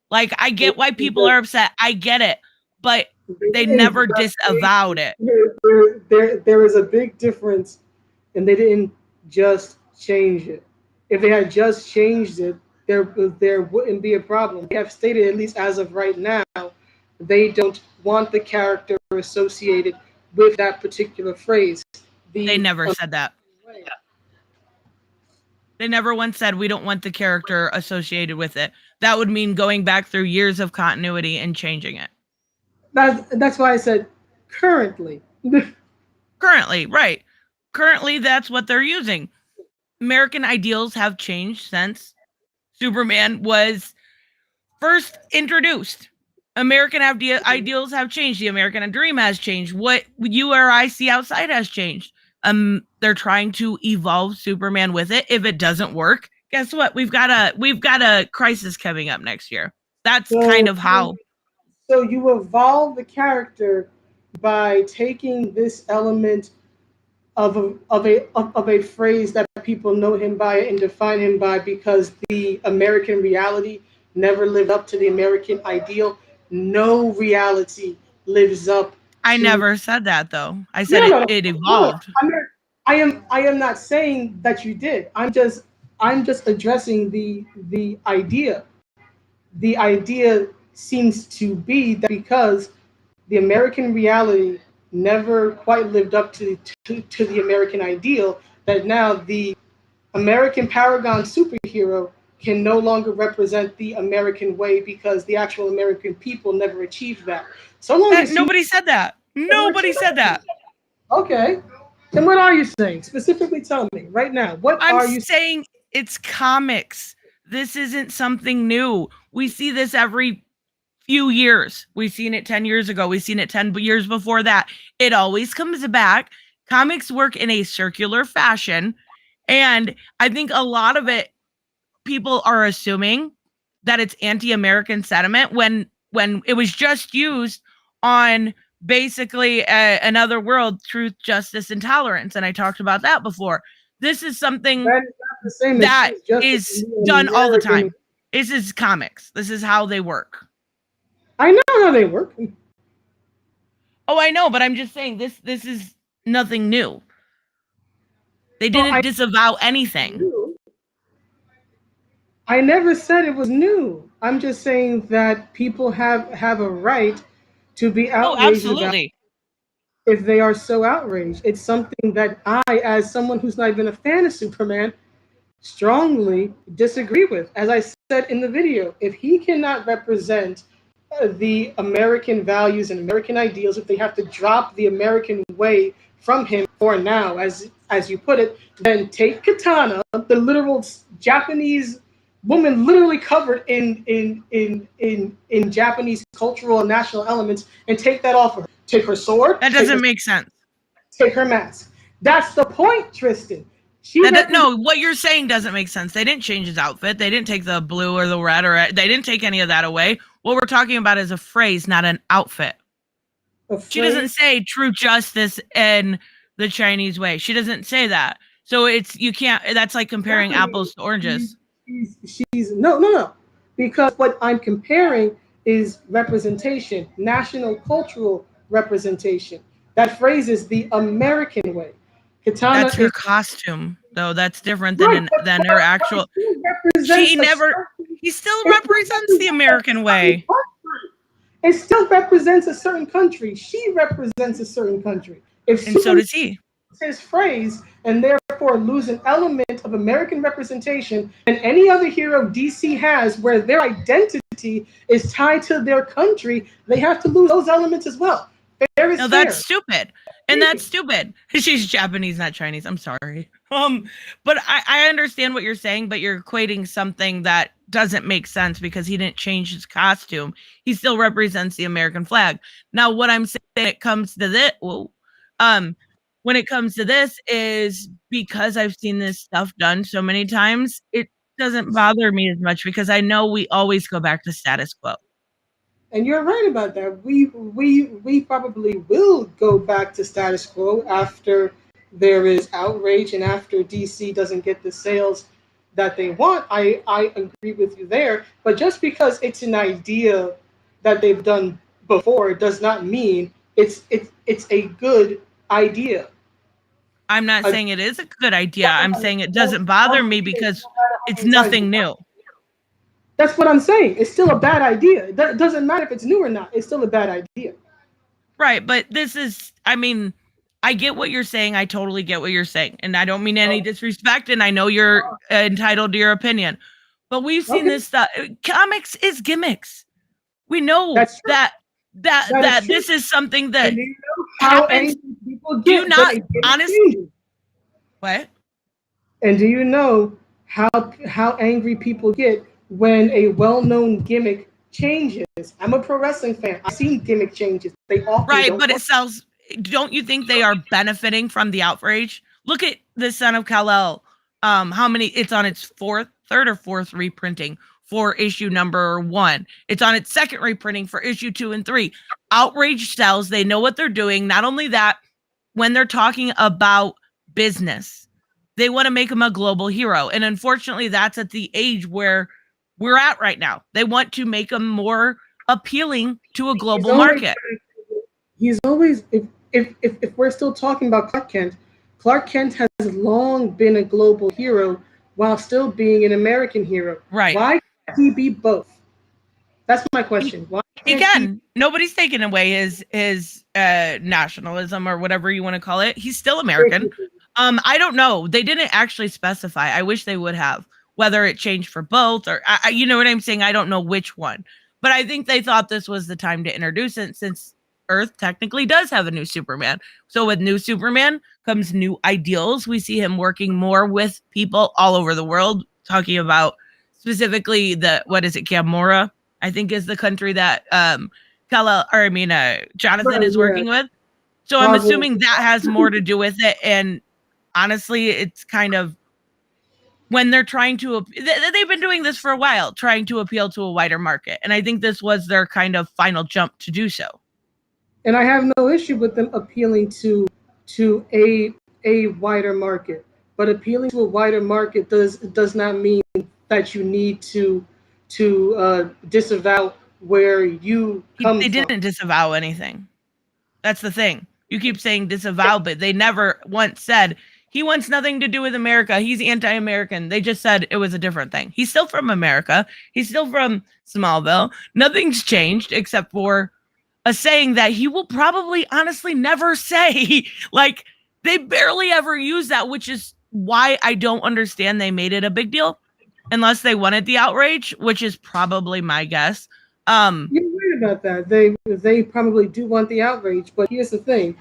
Like, I get why people are upset. I get it. But they never disavowed it. There is a big difference, and they didn't just change it. If they had just changed it, there wouldn't be a problem. They have stated, at least as of right now, they don't want the character associated with that particular phrase. They The never said that. They never once said we don't want the character associated with it. That would mean going back through years of continuity and changing it. that's why I said currently. Currently, right. Currently, that's what they're using. American ideals have changed since Superman was first introduced. American ideals have changed. The American dream has changed. What you or I see outside has changed. They're trying to evolve Superman with it. If it doesn't work, guess what? We've got a crisis coming up next year. That's kind So of how. so you evolve the character by taking this element of a phrase that people know him by and define him by because the American reality never lived up to the American ideal. No reality lives up I to. never said that though. I said No, no, no, it no. evolved. I am not saying that you did. I'm just addressing the idea. The idea seems to be that because the American reality never quite lived up to the American ideal, that now the American paragon superhero can no longer represent the American way because the actual American people never achieved that. So long That as you nobody said that. never Nobody achieved said that. that. Okay. Then what are you saying? Specifically tell me right now. What I'm are you saying it's comics. This isn't something new. We see this every few years. We've seen it 10 years ago. We've seen it 10 years before that. It always comes back. Comics work in a circular fashion. And I think a lot of it, people are assuming that it's anti-American sentiment when it was just used on basically another world, truth, justice, and tolerance. And I talked about that before. This is something That is not the same as that Truth, Justice, is and done all the American. time. This is comics. This is how they work. I know how they work. Oh, I know, but I'm just saying this is nothing new. They didn't disavow anything. I never said it was new. I'm just saying that people have a right to be Oh, outraged about absolutely. if they are so outraged. It's something that I, as someone who's not even a fan of Superman, strongly disagree with. As I said in the video, if he cannot represent the American values and American ideals, if they have to drop the American way from him for now, as you put it, then take Katana, the literal Japanese woman, literally covered in Japanese cultural and national elements, and take that off of her. Take her sword. That doesn't make sense. Take her mask. That's the point, Tristan. No, what you're saying doesn't make sense. They didn't change his outfit. They didn't take the blue or the red, or they didn't take any of that away. What we're talking about is a phrase, not an outfit. She doesn't say true justice in the Chinese way. She doesn't say that. So you can't, that's like comparing apples to oranges. She's no. Because what I'm comparing is representation, national cultural representation. That phrase is the American way. Katana That's her costume, though. That's different than her actual. He still represents the American way. It still represents a certain country. She represents a certain country. And so does he. His phrase, and therefore lose an element of American representation and any other hero DC has where their identity is tied to their country, they have to lose those elements as well. No, that's stupid. And that's stupid. She's Japanese, not Chinese. I'm sorry. But I understand what you're saying, but you're equating something that doesn't make sense because he didn't change his costume. He still represents the American flag. Now, what I'm saying when it comes to this, when it comes to this is because I've seen this stuff done so many times, it doesn't bother me as much because I know we always go back to status quo. And you're right about that. We probably will go back to status quo after there is outrage and after DC doesn't get the sales that they want. I agree with you there. But just because it's an idea that they've done before does not mean it's a good idea. I'm not saying it is a good idea. I'm saying it doesn't bother me because it's nothing new. That's what I'm saying. It's still a bad idea. It doesn't matter if it's new or not. It's still a bad idea. Right, but this is, I mean, I get what you're saying. I totally get what you're saying. And I don't mean any disrespect, and I know you're entitled to your opinion. But we've seen this stuff. Comics is gimmicks. We know that this is something that happens. Do you not honestly? What? And do you know how angry people get when a well-known gimmick changes? I'm a pro wrestling fan. I've seen gimmick changes. They often but it sells. Don't you think they are benefiting from the outrage? Look at the Son of Kal-El. How many? It's on its third or fourth reprinting for issue number 1. It's on its second reprinting for issue 2 and 3. Outrage sells. They know what they're doing. Not only that, when they're talking about business, they want to make him a global hero. And unfortunately, that's at the age where we're at right now. They want to make him more appealing to a global market. He's always, if we're still talking about Clark Kent has long been a global hero while still being an American hero. Right. Why can't he be both? That's my question. Why Again, nobody's taking away his nationalism or whatever you want to call it. He's still American. I don't know. They didn't actually specify. I wish they would have, whether it changed for both or, you know what I'm saying? I don't know which one. But I think they thought this was the time to introduce it since Earth technically does have a new Superman. So with new Superman comes new ideals. We see him working more with people all over the world, talking about specifically Gamora, I think is the country that Jonathan is working with. So I'm assuming that has more to do with it. And honestly, it's kind of when they're trying to, they've been doing this for a while, trying to appeal to a wider market. And I think this was their kind of final jump to do so. And I have no issue with them appealing to a wider market. But appealing to a wider market does not mean that you need to disavow where you come They from. didn't disavow anything. That's the thing. You keep saying disavow, but they never once said he wants nothing to do with America. He's anti-American. They just said it was a different thing. He's still from America. He's still from Smallville. Nothing's changed except for a saying that he will probably honestly never say. Like, they barely ever use that, which is why I don't understand they made it a big deal, unless they wanted the outrage, which is probably my guess. You're right about that. They probably do want the outrage, but here's the thing: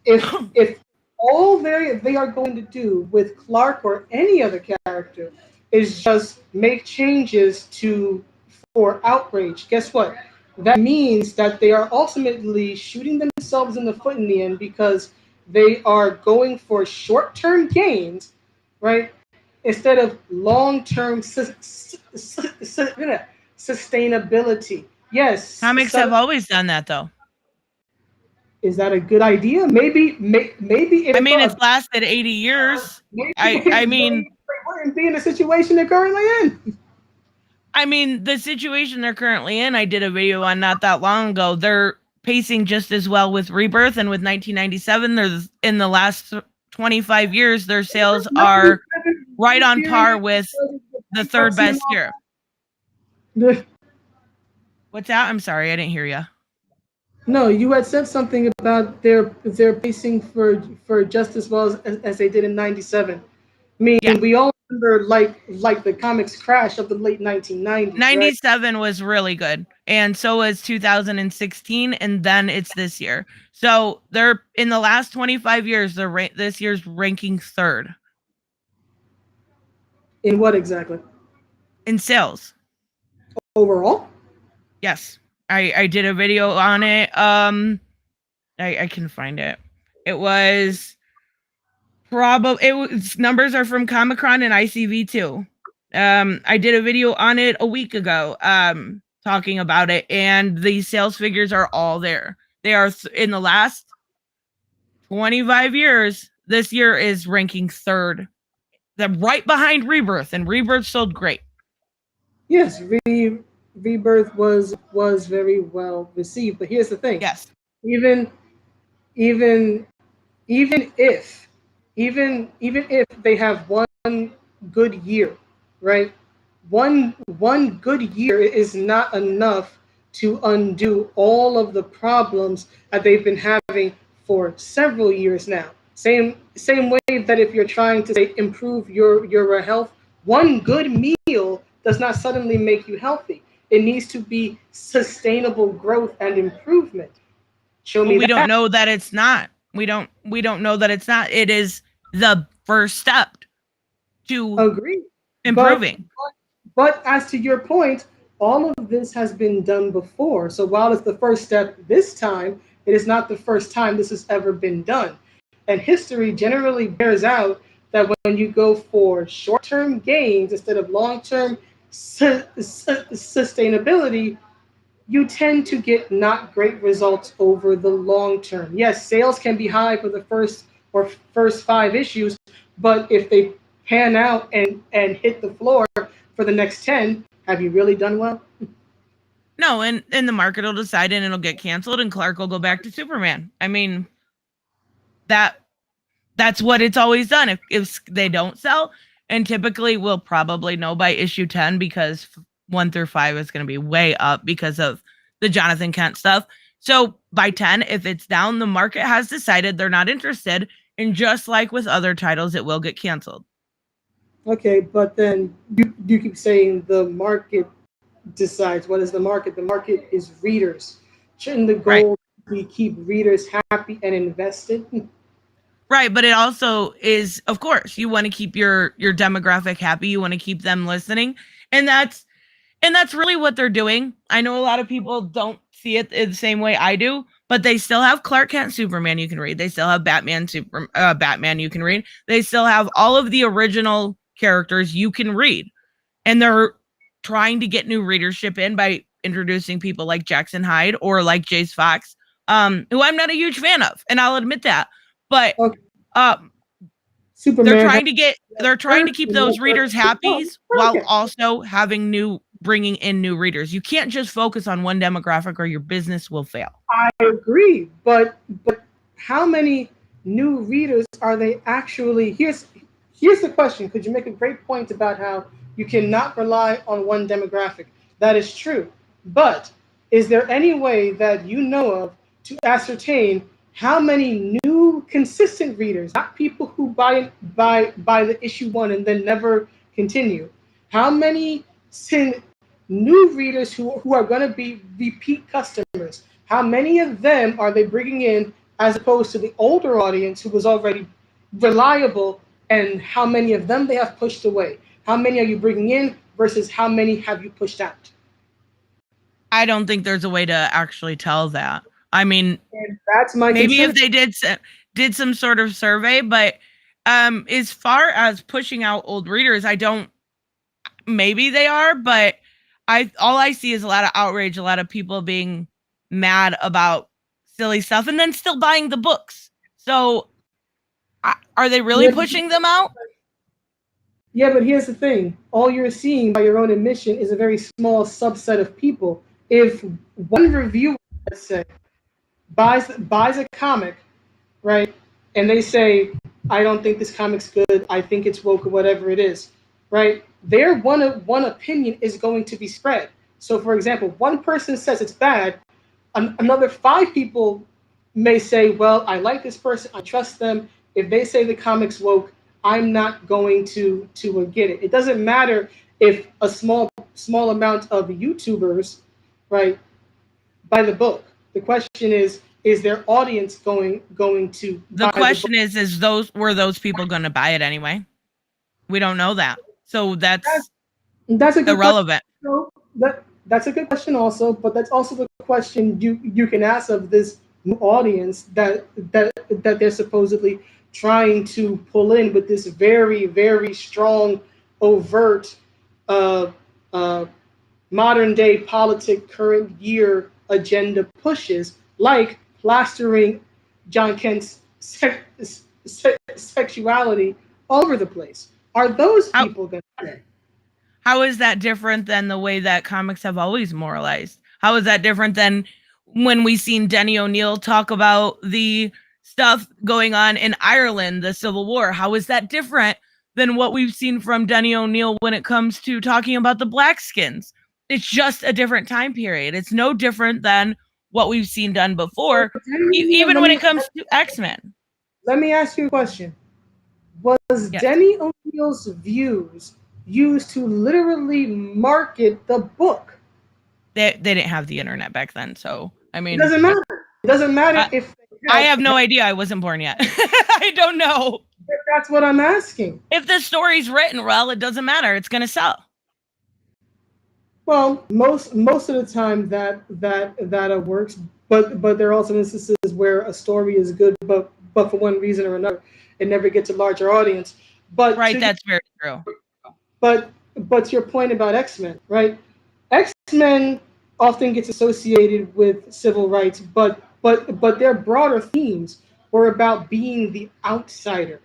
if all they are going to do with Clark or any other character is just make changes for outrage, guess what? That means that they are ultimately shooting themselves in the foot in the end because they are going for short-term gains, right? Instead of long-term sustainability. Yes. Comics have always done that, though. Is that a good idea? Maybe if I mean, it's lasted 80 years. I mean, they wouldn't be in the situation they're currently in. I mean, the situation they're currently in, I did a video on not that long ago. They're pacing just as well with Rebirth and with 1997. There's in the last 25 years, their sales are right on par with the third best year. What's that? I'm sorry, I didn't hear you. No, you had said something about their pacing for just as well as they did in '97. I mean, Yeah. we all remember like the comics crash of the late 1990s. 97 was really good, and so was 2016, and then it's this year. So they're in the last 25 years. This year's ranking third. In what exactly? In sales. Overall? Yes. I did a video on it. I can find it. It was numbers are from Comic-Con and ICV too. I did a video on it a week ago, talking about it, and the sales figures are all there. They are in the last 25 years. This year is ranking third. They're right behind Rebirth, and Rebirth sold great. Yes, Rebirth was very well received. But here's the thing. Yes. Even if they have one good year, right? One good year is not enough to undo all of the problems that they've been having for several years now. Same way that if you're trying to say improve your health, one good meal does not suddenly make you healthy. It needs to be sustainable growth and improvement. Show me. We don't know that it's not. We don't know that it's not. It is the first step to improving. But as to your point, all of this has been done before. So while it's the first step this time, it is not the first time this has ever been done. And history generally bears out that when you go for short-term gains instead of long-term sustainability, you tend to get not great results over the long term. Yes, sales can be high for the first 5 issues, but if they pan out and hit the floor for the next 10, have you really done well? No, and the market will decide and it'll get canceled and Clark will go back to Superman. I mean, that's what it's always done. If they don't sell, and typically we'll probably know by issue 10 because 1 through 5 is going to be way up because of the Jonathan Kent stuff. So by 10, if it's down, the market has decided they're not interested. And just like with other titles, it will get canceled. Okay, but then you keep saying the market decides. What is the market? The market is readers. Shouldn't the goal be keep readers happy and invested? Right, but it also is, of course, you want to keep your demographic happy. You want to keep them listening, and that's really what they're doing. I know a lot of people don't see it the same way I do, but they still have Clark Kent, Superman you can read. They still have Batman you can read. They still have all of the original characters you can read. And they're trying to get new readership in by introducing people like Jackson Hyde or like Jace Fox, who I'm not a huge fan of, and I'll admit that. But Okay. they're Superman. trying to keep those readers happy while Okay. also bringing in new readers. You can't just focus on one demographic or your business will fail. I agree, but how many new readers are they actually? Here's the question, because you make a great point about how you cannot rely on one demographic. That is true. But is there any way that you know of to ascertain how many new consistent readers, not people who buy the issue one and then never continue, how many new readers who are going to be repeat customers, how many of them are they bringing in as opposed to the older audience who was already reliable, and how many of them they have pushed away? How many are you bringing in versus how many have you pushed out? I don't think there's a way to actually tell that. I mean, and that's my maybe concern. if they did some sort of survey, but as far as pushing out old readers, maybe they are, but all I see is a lot of outrage, a lot of people being mad about silly stuff and then still buying the books. So are they really pushing them out? Yeah, but here's the thing. All you're seeing by your own admission is a very small subset of people. If one reviewer, let's say, buys a comic, right, and they say, I don't think this comic's good, I think it's woke or whatever it is, right, their one opinion is going to be spread. So, for example, one person says it's bad, another 5 people may say, well, I like this person, I trust them. If they say the comic's woke, I'm not going to get it. It doesn't matter if a small amount of YouTubers, right, buy the book. The question is their audience going to the question is those people going to buy it anyway? We don't know that. So that's a good irrelevant. That's a good question also, but that's also the question you can ask of this new audience that they're supposedly trying to pull in with this very, very strong, overt, modern day politic, current year agenda pushes, like plastering John Kent's sexuality all over the place. Are those people going to say? How is that different than the way that comics have always moralized? How is that different than when we seen Denny O'Neil talk about the stuff going on in Ireland, the Civil War? How is that different than what we've seen from Denny O'Neil when it comes to talking about the Blackskins? It's just a different time period. It's no different than what we've seen done before, even when it comes to X-Men. Let me ask you a question. Was Denny O'Neil's views used to literally market the book? They didn't have the internet back then, so I mean, it doesn't matter. It doesn't matter if I have no idea. I wasn't born yet. I don't know. That's what I'm asking. If the story's written well, it doesn't matter. It's going to sell. Well, most of the time that works, but there are also instances where a story is good, but for one reason or another, it never gets a larger audience. But right, that's very true. But to your point about X-Men, right? X-Men often gets associated with civil rights, but their broader themes were about being the outsider.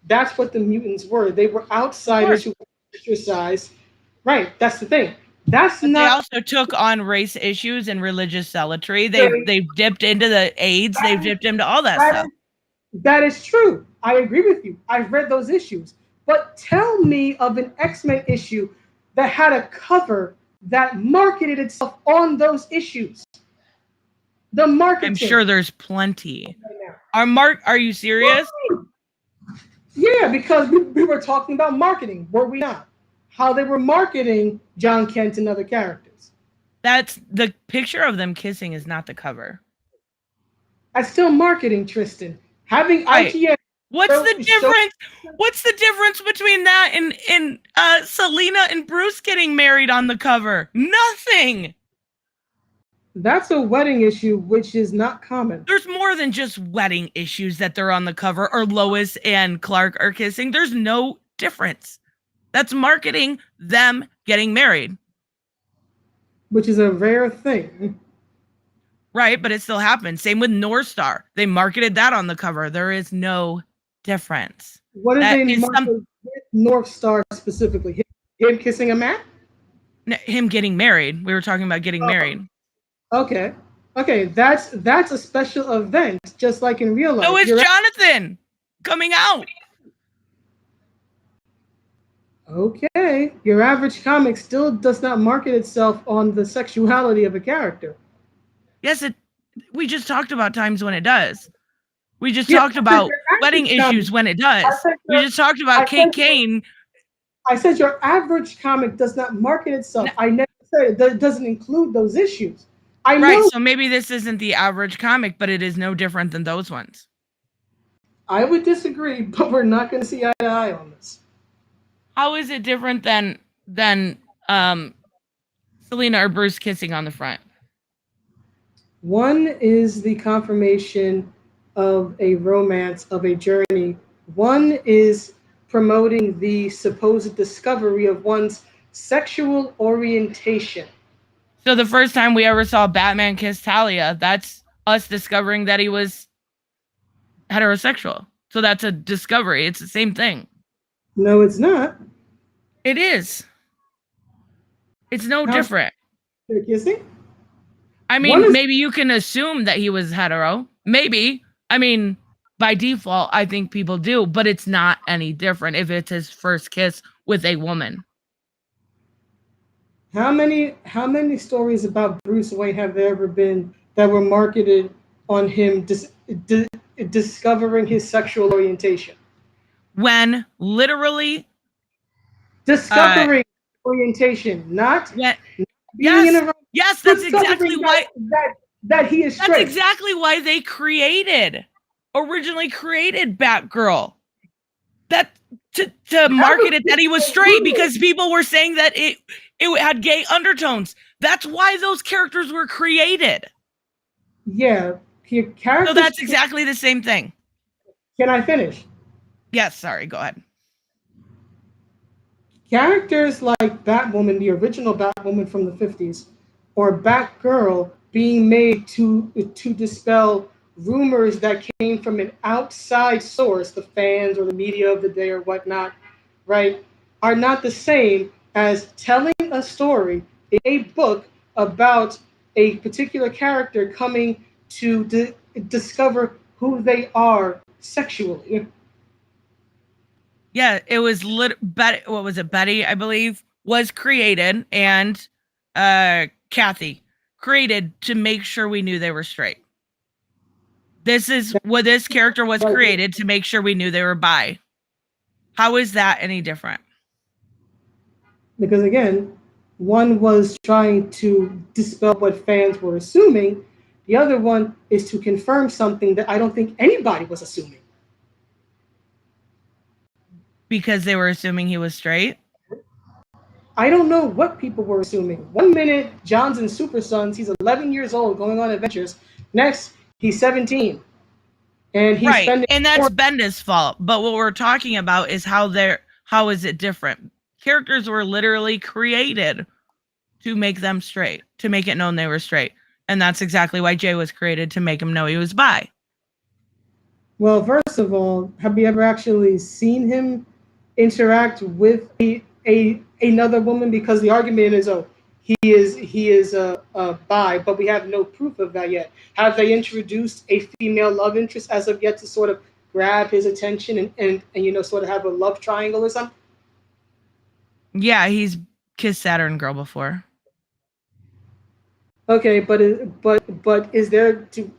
That's what the mutants were. They were outsiders who ostracized. Right, that's the thing. But they also took on race issues and religious zealotry. They've dipped into the AIDS. They've dipped into all that stuff. That is true. I agree with you. I've read those issues. But tell me of an X-Men issue that had a cover that marketed itself on those issues. The marketing. I'm sure there's plenty. Are you serious? Yeah, because we were talking about marketing, were we not? How they were marketing John Kent and other characters. That's the picture of them kissing is not the cover. That's still marketing, Tristan. Having IGN. What's the difference? What's the difference between that and Selena and Bruce getting married on the cover? Nothing. That's a wedding issue, which is not common. There's more than just wedding issues that they're on the cover, or Lois and Clark are kissing. There's no difference. That's marketing them getting married. Which is a rare thing. Right, but it still happens. Same with North Star. They marketed that on the cover. There is no difference. What did That they is market with North Star specifically? Him kissing a man? him getting married. We were talking about getting married. Okay. Okay, that's a special event, just like in real life. So is Jonathan coming out. Okay. Your average comic still does not market itself on the sexuality of a character. Yes, we just talked about times when it does. We just Yeah, talked I said about your wedding average comic- issues when it does. said We your- just talked about I Kate said your- Kane. I said your average comic does not market itself. I never said it doesn't include those issues. I Right, know. so maybe this isn't the average comic, but it is no different than those ones. I would disagree, but we're not going to see eye to eye on this. How is it different than Selena or Bruce kissing on the front? One is the confirmation of a romance, of a journey. One is promoting the supposed discovery of one's sexual orientation. So the first time we ever saw Batman kiss Talia, that's us discovering that he was heterosexual. So that's a discovery. It's the same thing. No, it's not. It is. It's no different. They're kissing? I mean, maybe you can assume that he was hetero. Maybe. I mean, by default, I think people do, but it's not any different if it's his first kiss with a woman. How many stories about Bruce Wayne have there ever been that were marketed on him discovering his sexual orientation? When literally discovering orientation, not being yes, in a yes, that's exactly why that he is straight. That's exactly why they originally created Batgirl. That to market it that he was straight because people were saying that it had gay undertones. That's why those characters were created. Yeah, characters. So that's exactly the same thing. Can I finish? Yes, sorry, go ahead. Characters like Batwoman, the original Batwoman from the 50s, or Batgirl being made to dispel rumors that came from an outside source, the fans or the media of the day or whatnot, right, are not the same as telling a story in a book about a particular character coming to discover who they are sexually. Yeah, it was Betty. What was it? Betty, I believe, was created, and Kathy created to make sure we knew they were straight. This is what this character was created to make sure we knew they were bi. How is that any different? Because again, one was trying to dispel what fans were assuming. The other one is to confirm something that I don't think anybody was assuming. Because they were assuming he was straight? I don't know what people were assuming. 1 minute, John's in Super Sons. He's 11 years old, going on adventures. Next, he's 17. And he's spending... And that's Bendis' fault. But what we're talking about is how is it different? Characters were literally created to make them straight, to make it known they were straight. And that's exactly why Jay was created, to make him know he was bi. Well, first of all, have you ever actually seen him interact with another woman? Because the argument is, oh, he is a bi, but we have no proof of that yet. Have they introduced a female love interest as of yet to sort of grab his attention and sort of have a love triangle or something? Yeah, he's kissed Saturn Girl before. Okay, but is there, to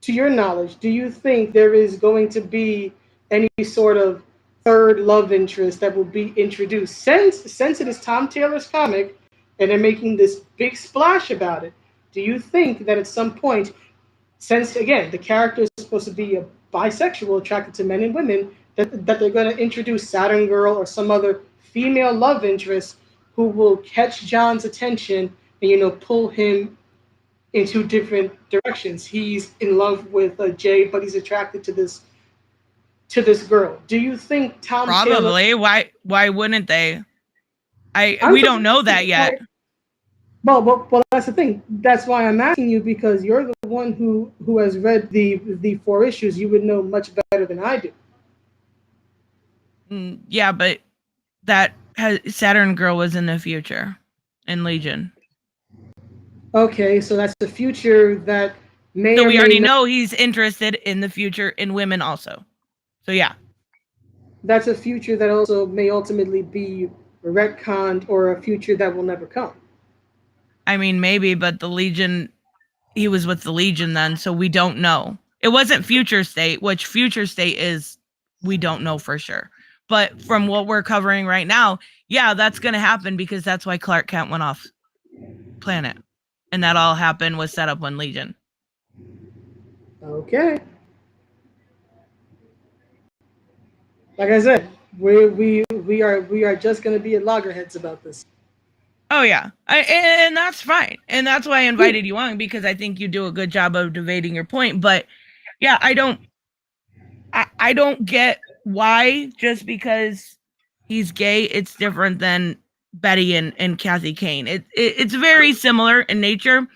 your knowledge, do you think there is going to be any sort of third love interest that will be introduced? Since it is Tom Taylor's comic and they're making this big splash about it, do you think that at some point, since again the character is supposed to be a bisexual, attracted to men and women, that they're going to introduce Saturn Girl or some other female love interest who will catch John's attention and pull him into different directions? He's in love with Jay, but he's attracted to this girl. Do you think Tom Probably. Taylor... Why wouldn't they? We don't know that yet. Well, that's the thing. That's why I'm asking you, because you're the one who has read the 4 issues. You would know much better than I do. Yeah, but that Saturn Girl was in the future in Legion. Okay, so that's the future that may So or we may already not. know he's interested in the future in women also. So yeah. That's a future that also may ultimately be retconned, or a future that will never come. I mean, maybe, but the Legion, he was with the Legion then, so we don't know. It wasn't Future State, which Future State is, we don't know for sure. But from what we're covering right now, yeah, that's going to happen because that's why Clark Kent went off planet. And that all happened was set up on Legion. Okay. Like I said, we are just going to be at loggerheads about this. Oh yeah, and that's fine, and that's why I invited you on, because I think you do a good job of debating your point. But yeah, I don't get why just because he's gay, it's different than Betty and Kathy Kane. It's very similar in nature.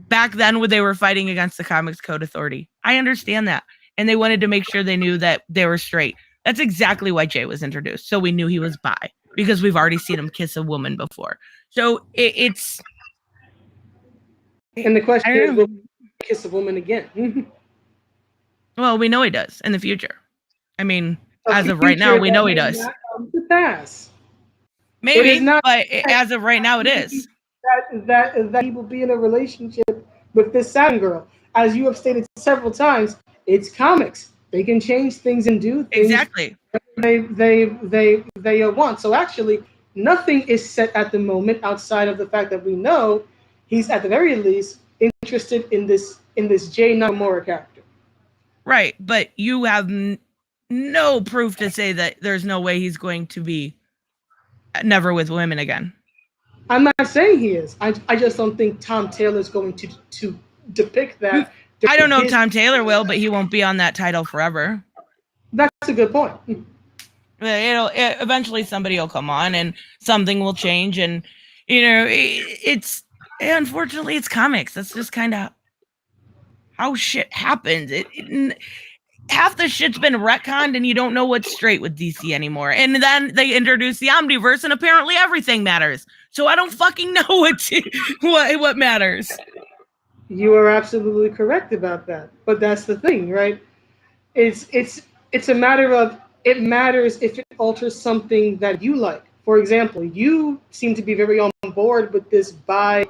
Back then when they were fighting against the Comics Code Authority, I understand that, and they wanted to make sure they knew that they were straight. That's exactly why Jay was introduced, so we knew he was bi, because we've already seen him kiss a woman before. So it's And the question I is, don't will know. he kiss a woman again? Well, we know he does in the future. I mean, A as of right now, future we that know he may does. not come to pass. It is Maybe, not but as of right now, it is. that he will be in a relationship with this Saturn girl. As you have stated several times, it's comics. They can change things and do things Exactly. they want. So actually, nothing is set at the moment outside of the fact that we know he's at the very least interested in this Jay Nakamura character. Right, but you have no proof to say that there's no way he's going to be never with women again. I'm not saying he is. I just don't think Tom Taylor is going to depict that. I don't know if His, Tom Taylor will, but he won't be on that title forever. that's a good point. Eventually somebody will come on and something will change, and it's unfortunately it's comics. That's just kind of how shit happens. Half the shit's been retconned and you don't know what's straight with DC anymore. And then they introduce the Omniverse and apparently everything matters. So I don't fucking know what matters. You are absolutely correct about that. But that's the thing, right? It's a matter of, it matters if it alters something that you like. For example, you seem to be very on board with this by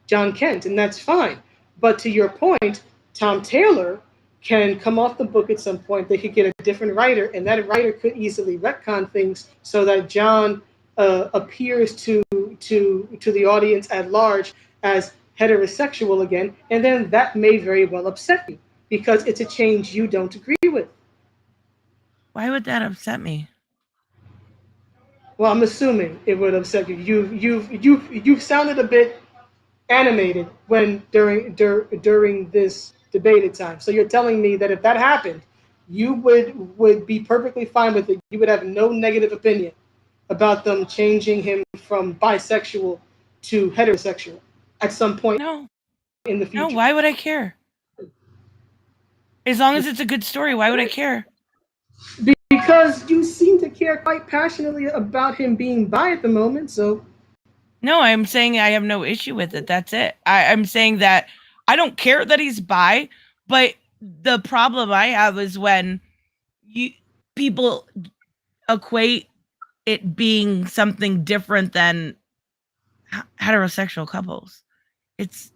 John Kent, and that's fine. But to your point, Tom Taylor can come off the book at some point. They could get a different writer, and that writer could easily retcon things so that John appears to the audience at large as heterosexual again, and then that may very well upset you because it's a change you don't agree with. Why would that upset me? Well, I'm assuming it would upset you. You've sounded a bit animated when during this debated time. So you're telling me that if that happened, you would be perfectly fine with it. You would have no negative opinion about them changing him from bisexual to heterosexual at some point No. in the No, future. why would I care? As long as it's a good story, why would I care? Because you seem to care quite passionately about him being bi at the moment. So No, I'm saying I have no issue with it. That's it. I'm saying that I don't care that he's bi, but the problem I have is when you people equate it being something different than heterosexual couples. It's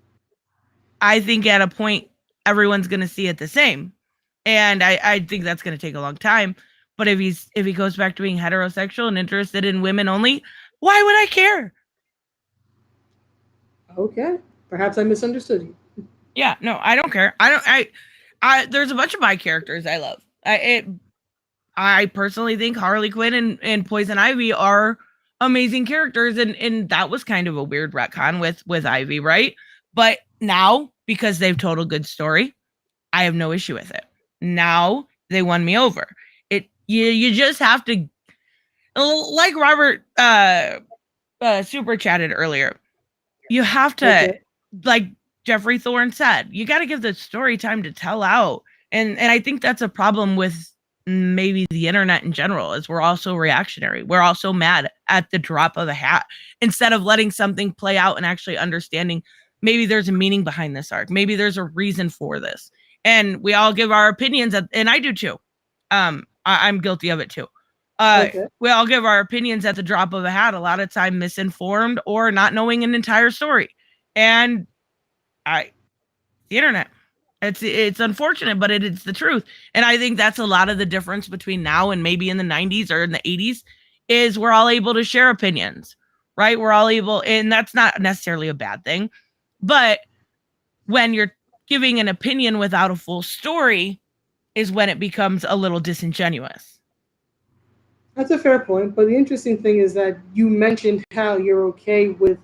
I think at a point everyone's going to see it the same, and I think that's going to take a long time. But if he goes back to being heterosexual and interested in women only, why would I care? okay, perhaps I misunderstood you. Yeah, no, I don't care. I there's a bunch of my characters I love. I personally think Harley Quinn and Poison Ivy are amazing characters, and that was kind of a weird retcon with Ivy, right? But now, because they've told a good story, I have no issue with it. Now they won me over. You just have to like Robert super chatted earlier, you have to, Okay. like Jeffrey Thorne said, you got to give the story time to tell out. And I think that's a problem with maybe the internet in general, is we're also reactionary. We're also mad at the drop of a hat instead of letting something play out and actually understanding maybe there's a meaning behind this arc. Maybe there's a reason for this. And we all give our opinions, and I do too. I'm guilty of it too. Okay. We all give our opinions at the drop of a hat, a lot of time misinformed or not knowing an entire story. And the internet. It's unfortunate, but it's the truth. And I think that's a lot of the difference between now and maybe in the 90s or in the 80s, is we're all able to share opinions, right? We're all able, and that's not necessarily a bad thing. But when you're giving an opinion without a full story is when it becomes a little disingenuous. That's a fair point. But the interesting thing is that you mentioned how you're okay with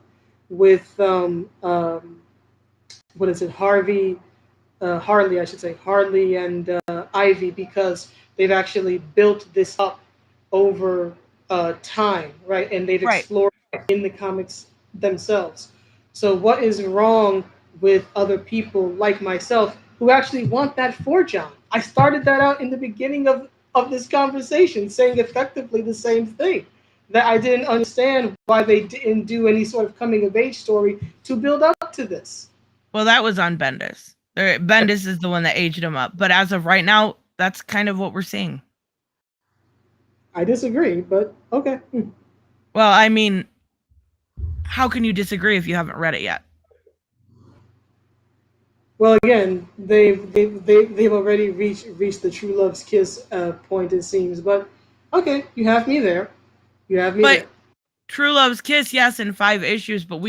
what is it, Harley, I should say, Harley and Ivy, because they've actually built this up over time, right? And they've Right. explored in the comics themselves. So, what is wrong with other people like myself who actually want that for John? I started that out in the beginning of this conversation, saying effectively the same thing. That I didn't understand why they didn't do any sort of coming of age story to build up to this. Well, that was on Bendis. Bendis is the one that aged him up. But as of right now, that's kind of what we're seeing. I disagree, but okay. Well, I mean, how can you disagree if you haven't read it yet? Well, again, they've already reached the true love's kiss point, it seems. But okay, you have me there. You have me But there. True Love's Kiss, yes, in 5 issues, but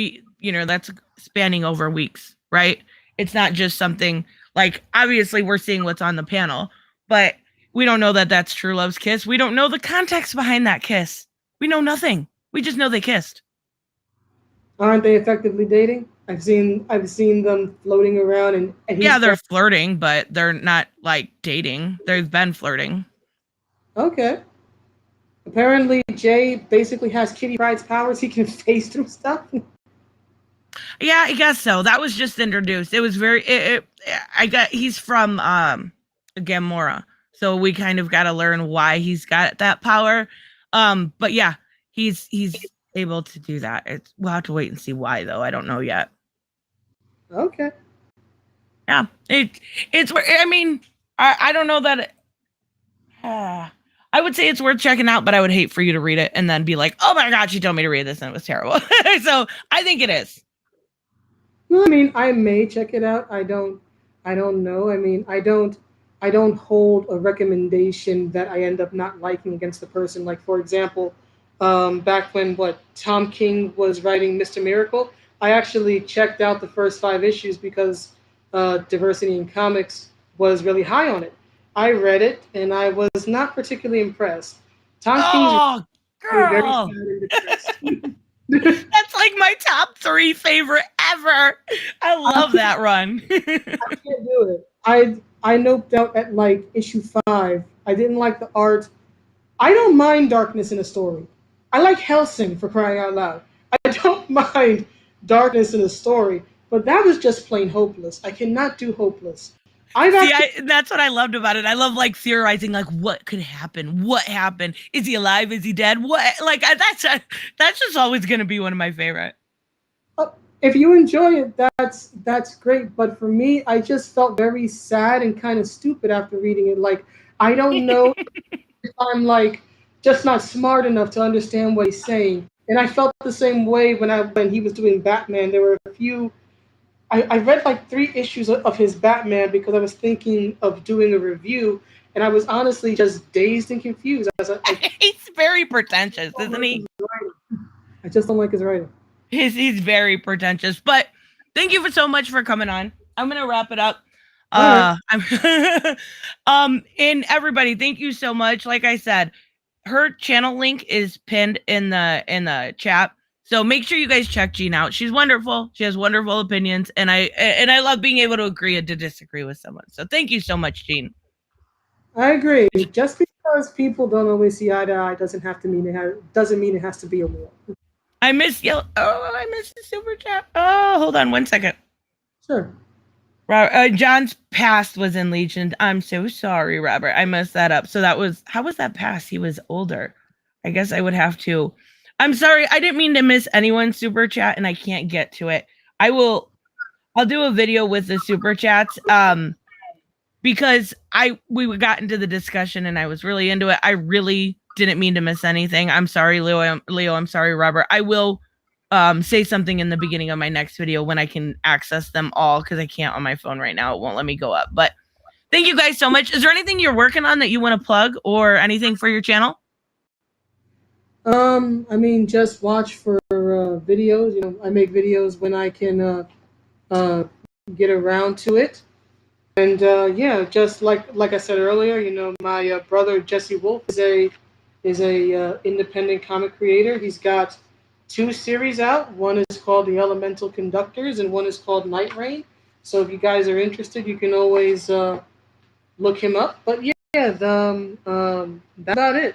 that's spanning over weeks, right? It's not just something like, obviously we're seeing what's on the panel, but we don't know that that's True Love's Kiss. We don't know the context behind that kiss. We know nothing. We just know they kissed. Aren't they effectively dating? I've seen them floating around, and Yeah, they're flirting, but they're not like dating. They've been flirting. okay. Apparently, Jay basically has Kitty Pryde's powers. He can phase through stuff. Yeah, I guess so. That was just introduced. It was very. He's from Gamora, so we kind of got to learn why he's got that power. But yeah, he's able to do that. We'll have to wait and see why, though. I don't know yet. Okay. Yeah, it's. I mean, I don't know that. I would say it's worth checking out, but I would hate for you to read it and then be like, "Oh my god, she told me to read this and it was terrible." So I think it is. No, I mean, I may check it out. I don't know. I mean, I don't hold a recommendation that I end up not liking against the person. Like, for example, back when Tom King was writing Mr. Miracle, I actually checked out the first 5 issues because Diversity in Comics was really high on it. I read it and I was not particularly impressed. Tom King's Oh, very girl. sad and depressed. That's like my top 3 favorite ever. I love that run. I can't do it. I noped out at like issue 5. I didn't like the art. I don't mind darkness in a story. I like Hellsing, for crying out loud. I don't mind darkness in a story, but that was just plain hopeless. I cannot do hopeless. That's what I loved about it. I love like theorizing, like what could happen? What happened? Is he alive? Is he dead? What? Like that's just always going to be one of my favorite. If you enjoy it, that's great. But for me, I just felt very sad and kind of stupid after reading it. Like, I don't know if I'm like just not smart enough to understand what he's saying. And I felt the same way when he was doing Batman. There were a few. I read like 3 issues of his Batman because I was thinking of doing a review, and I was honestly just dazed and confused. He's very pretentious, isn't he? I just don't like his writing. He's very pretentious. But thank you so much for coming on. I'm gonna wrap it up. All right. And everybody, thank you so much. Like I said, her channel link is pinned in the chat. So make sure you guys check Jean out. She's wonderful. She has wonderful opinions, and I love being able to agree and to disagree with someone. So thank you so much, Jean. I agree. Just because because people don't always see eye to eye doesn't mean it has to be a war. I miss you. Oh, I miss the super chat. Oh, hold on 1 second. Sure. John's past was in Legion. I'm so sorry, Robert. I messed that up. So how was that past? He was older. I guess I would have to. I'm sorry. I didn't mean to miss anyone's super chat, and I can't get to it. I'll do a video with the super chats. Because we got into the discussion and I was really into it. I really didn't mean to miss anything. I'm sorry, Leo. I'm sorry, Robert. I will say something in the beginning of my next video when I can access them all, because I can't on my phone right now. It won't let me go up. But thank you guys so much. Is there anything you're working on that you want to plug, or anything for your channel? I mean, just watch for videos. You know, I make videos when I can get around to it. And yeah, just like I said earlier, you know, my brother Jesse Wolf is a independent comic creator. He's got 2 series out. One is called The Elemental Conductors, and one is called Night Rain. So if you guys are interested, you can always look him up. But yeah, that's about it.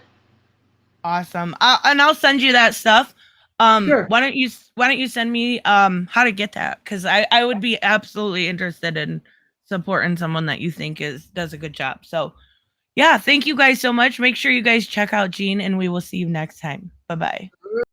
Awesome. And I'll send you that stuff. Sure. Why don't you send me how to get that? Because I would be absolutely interested in supporting someone that you think does a good job. So yeah, thank you guys so much. Make sure you guys check out Gene, and we will see you next time. Bye-bye.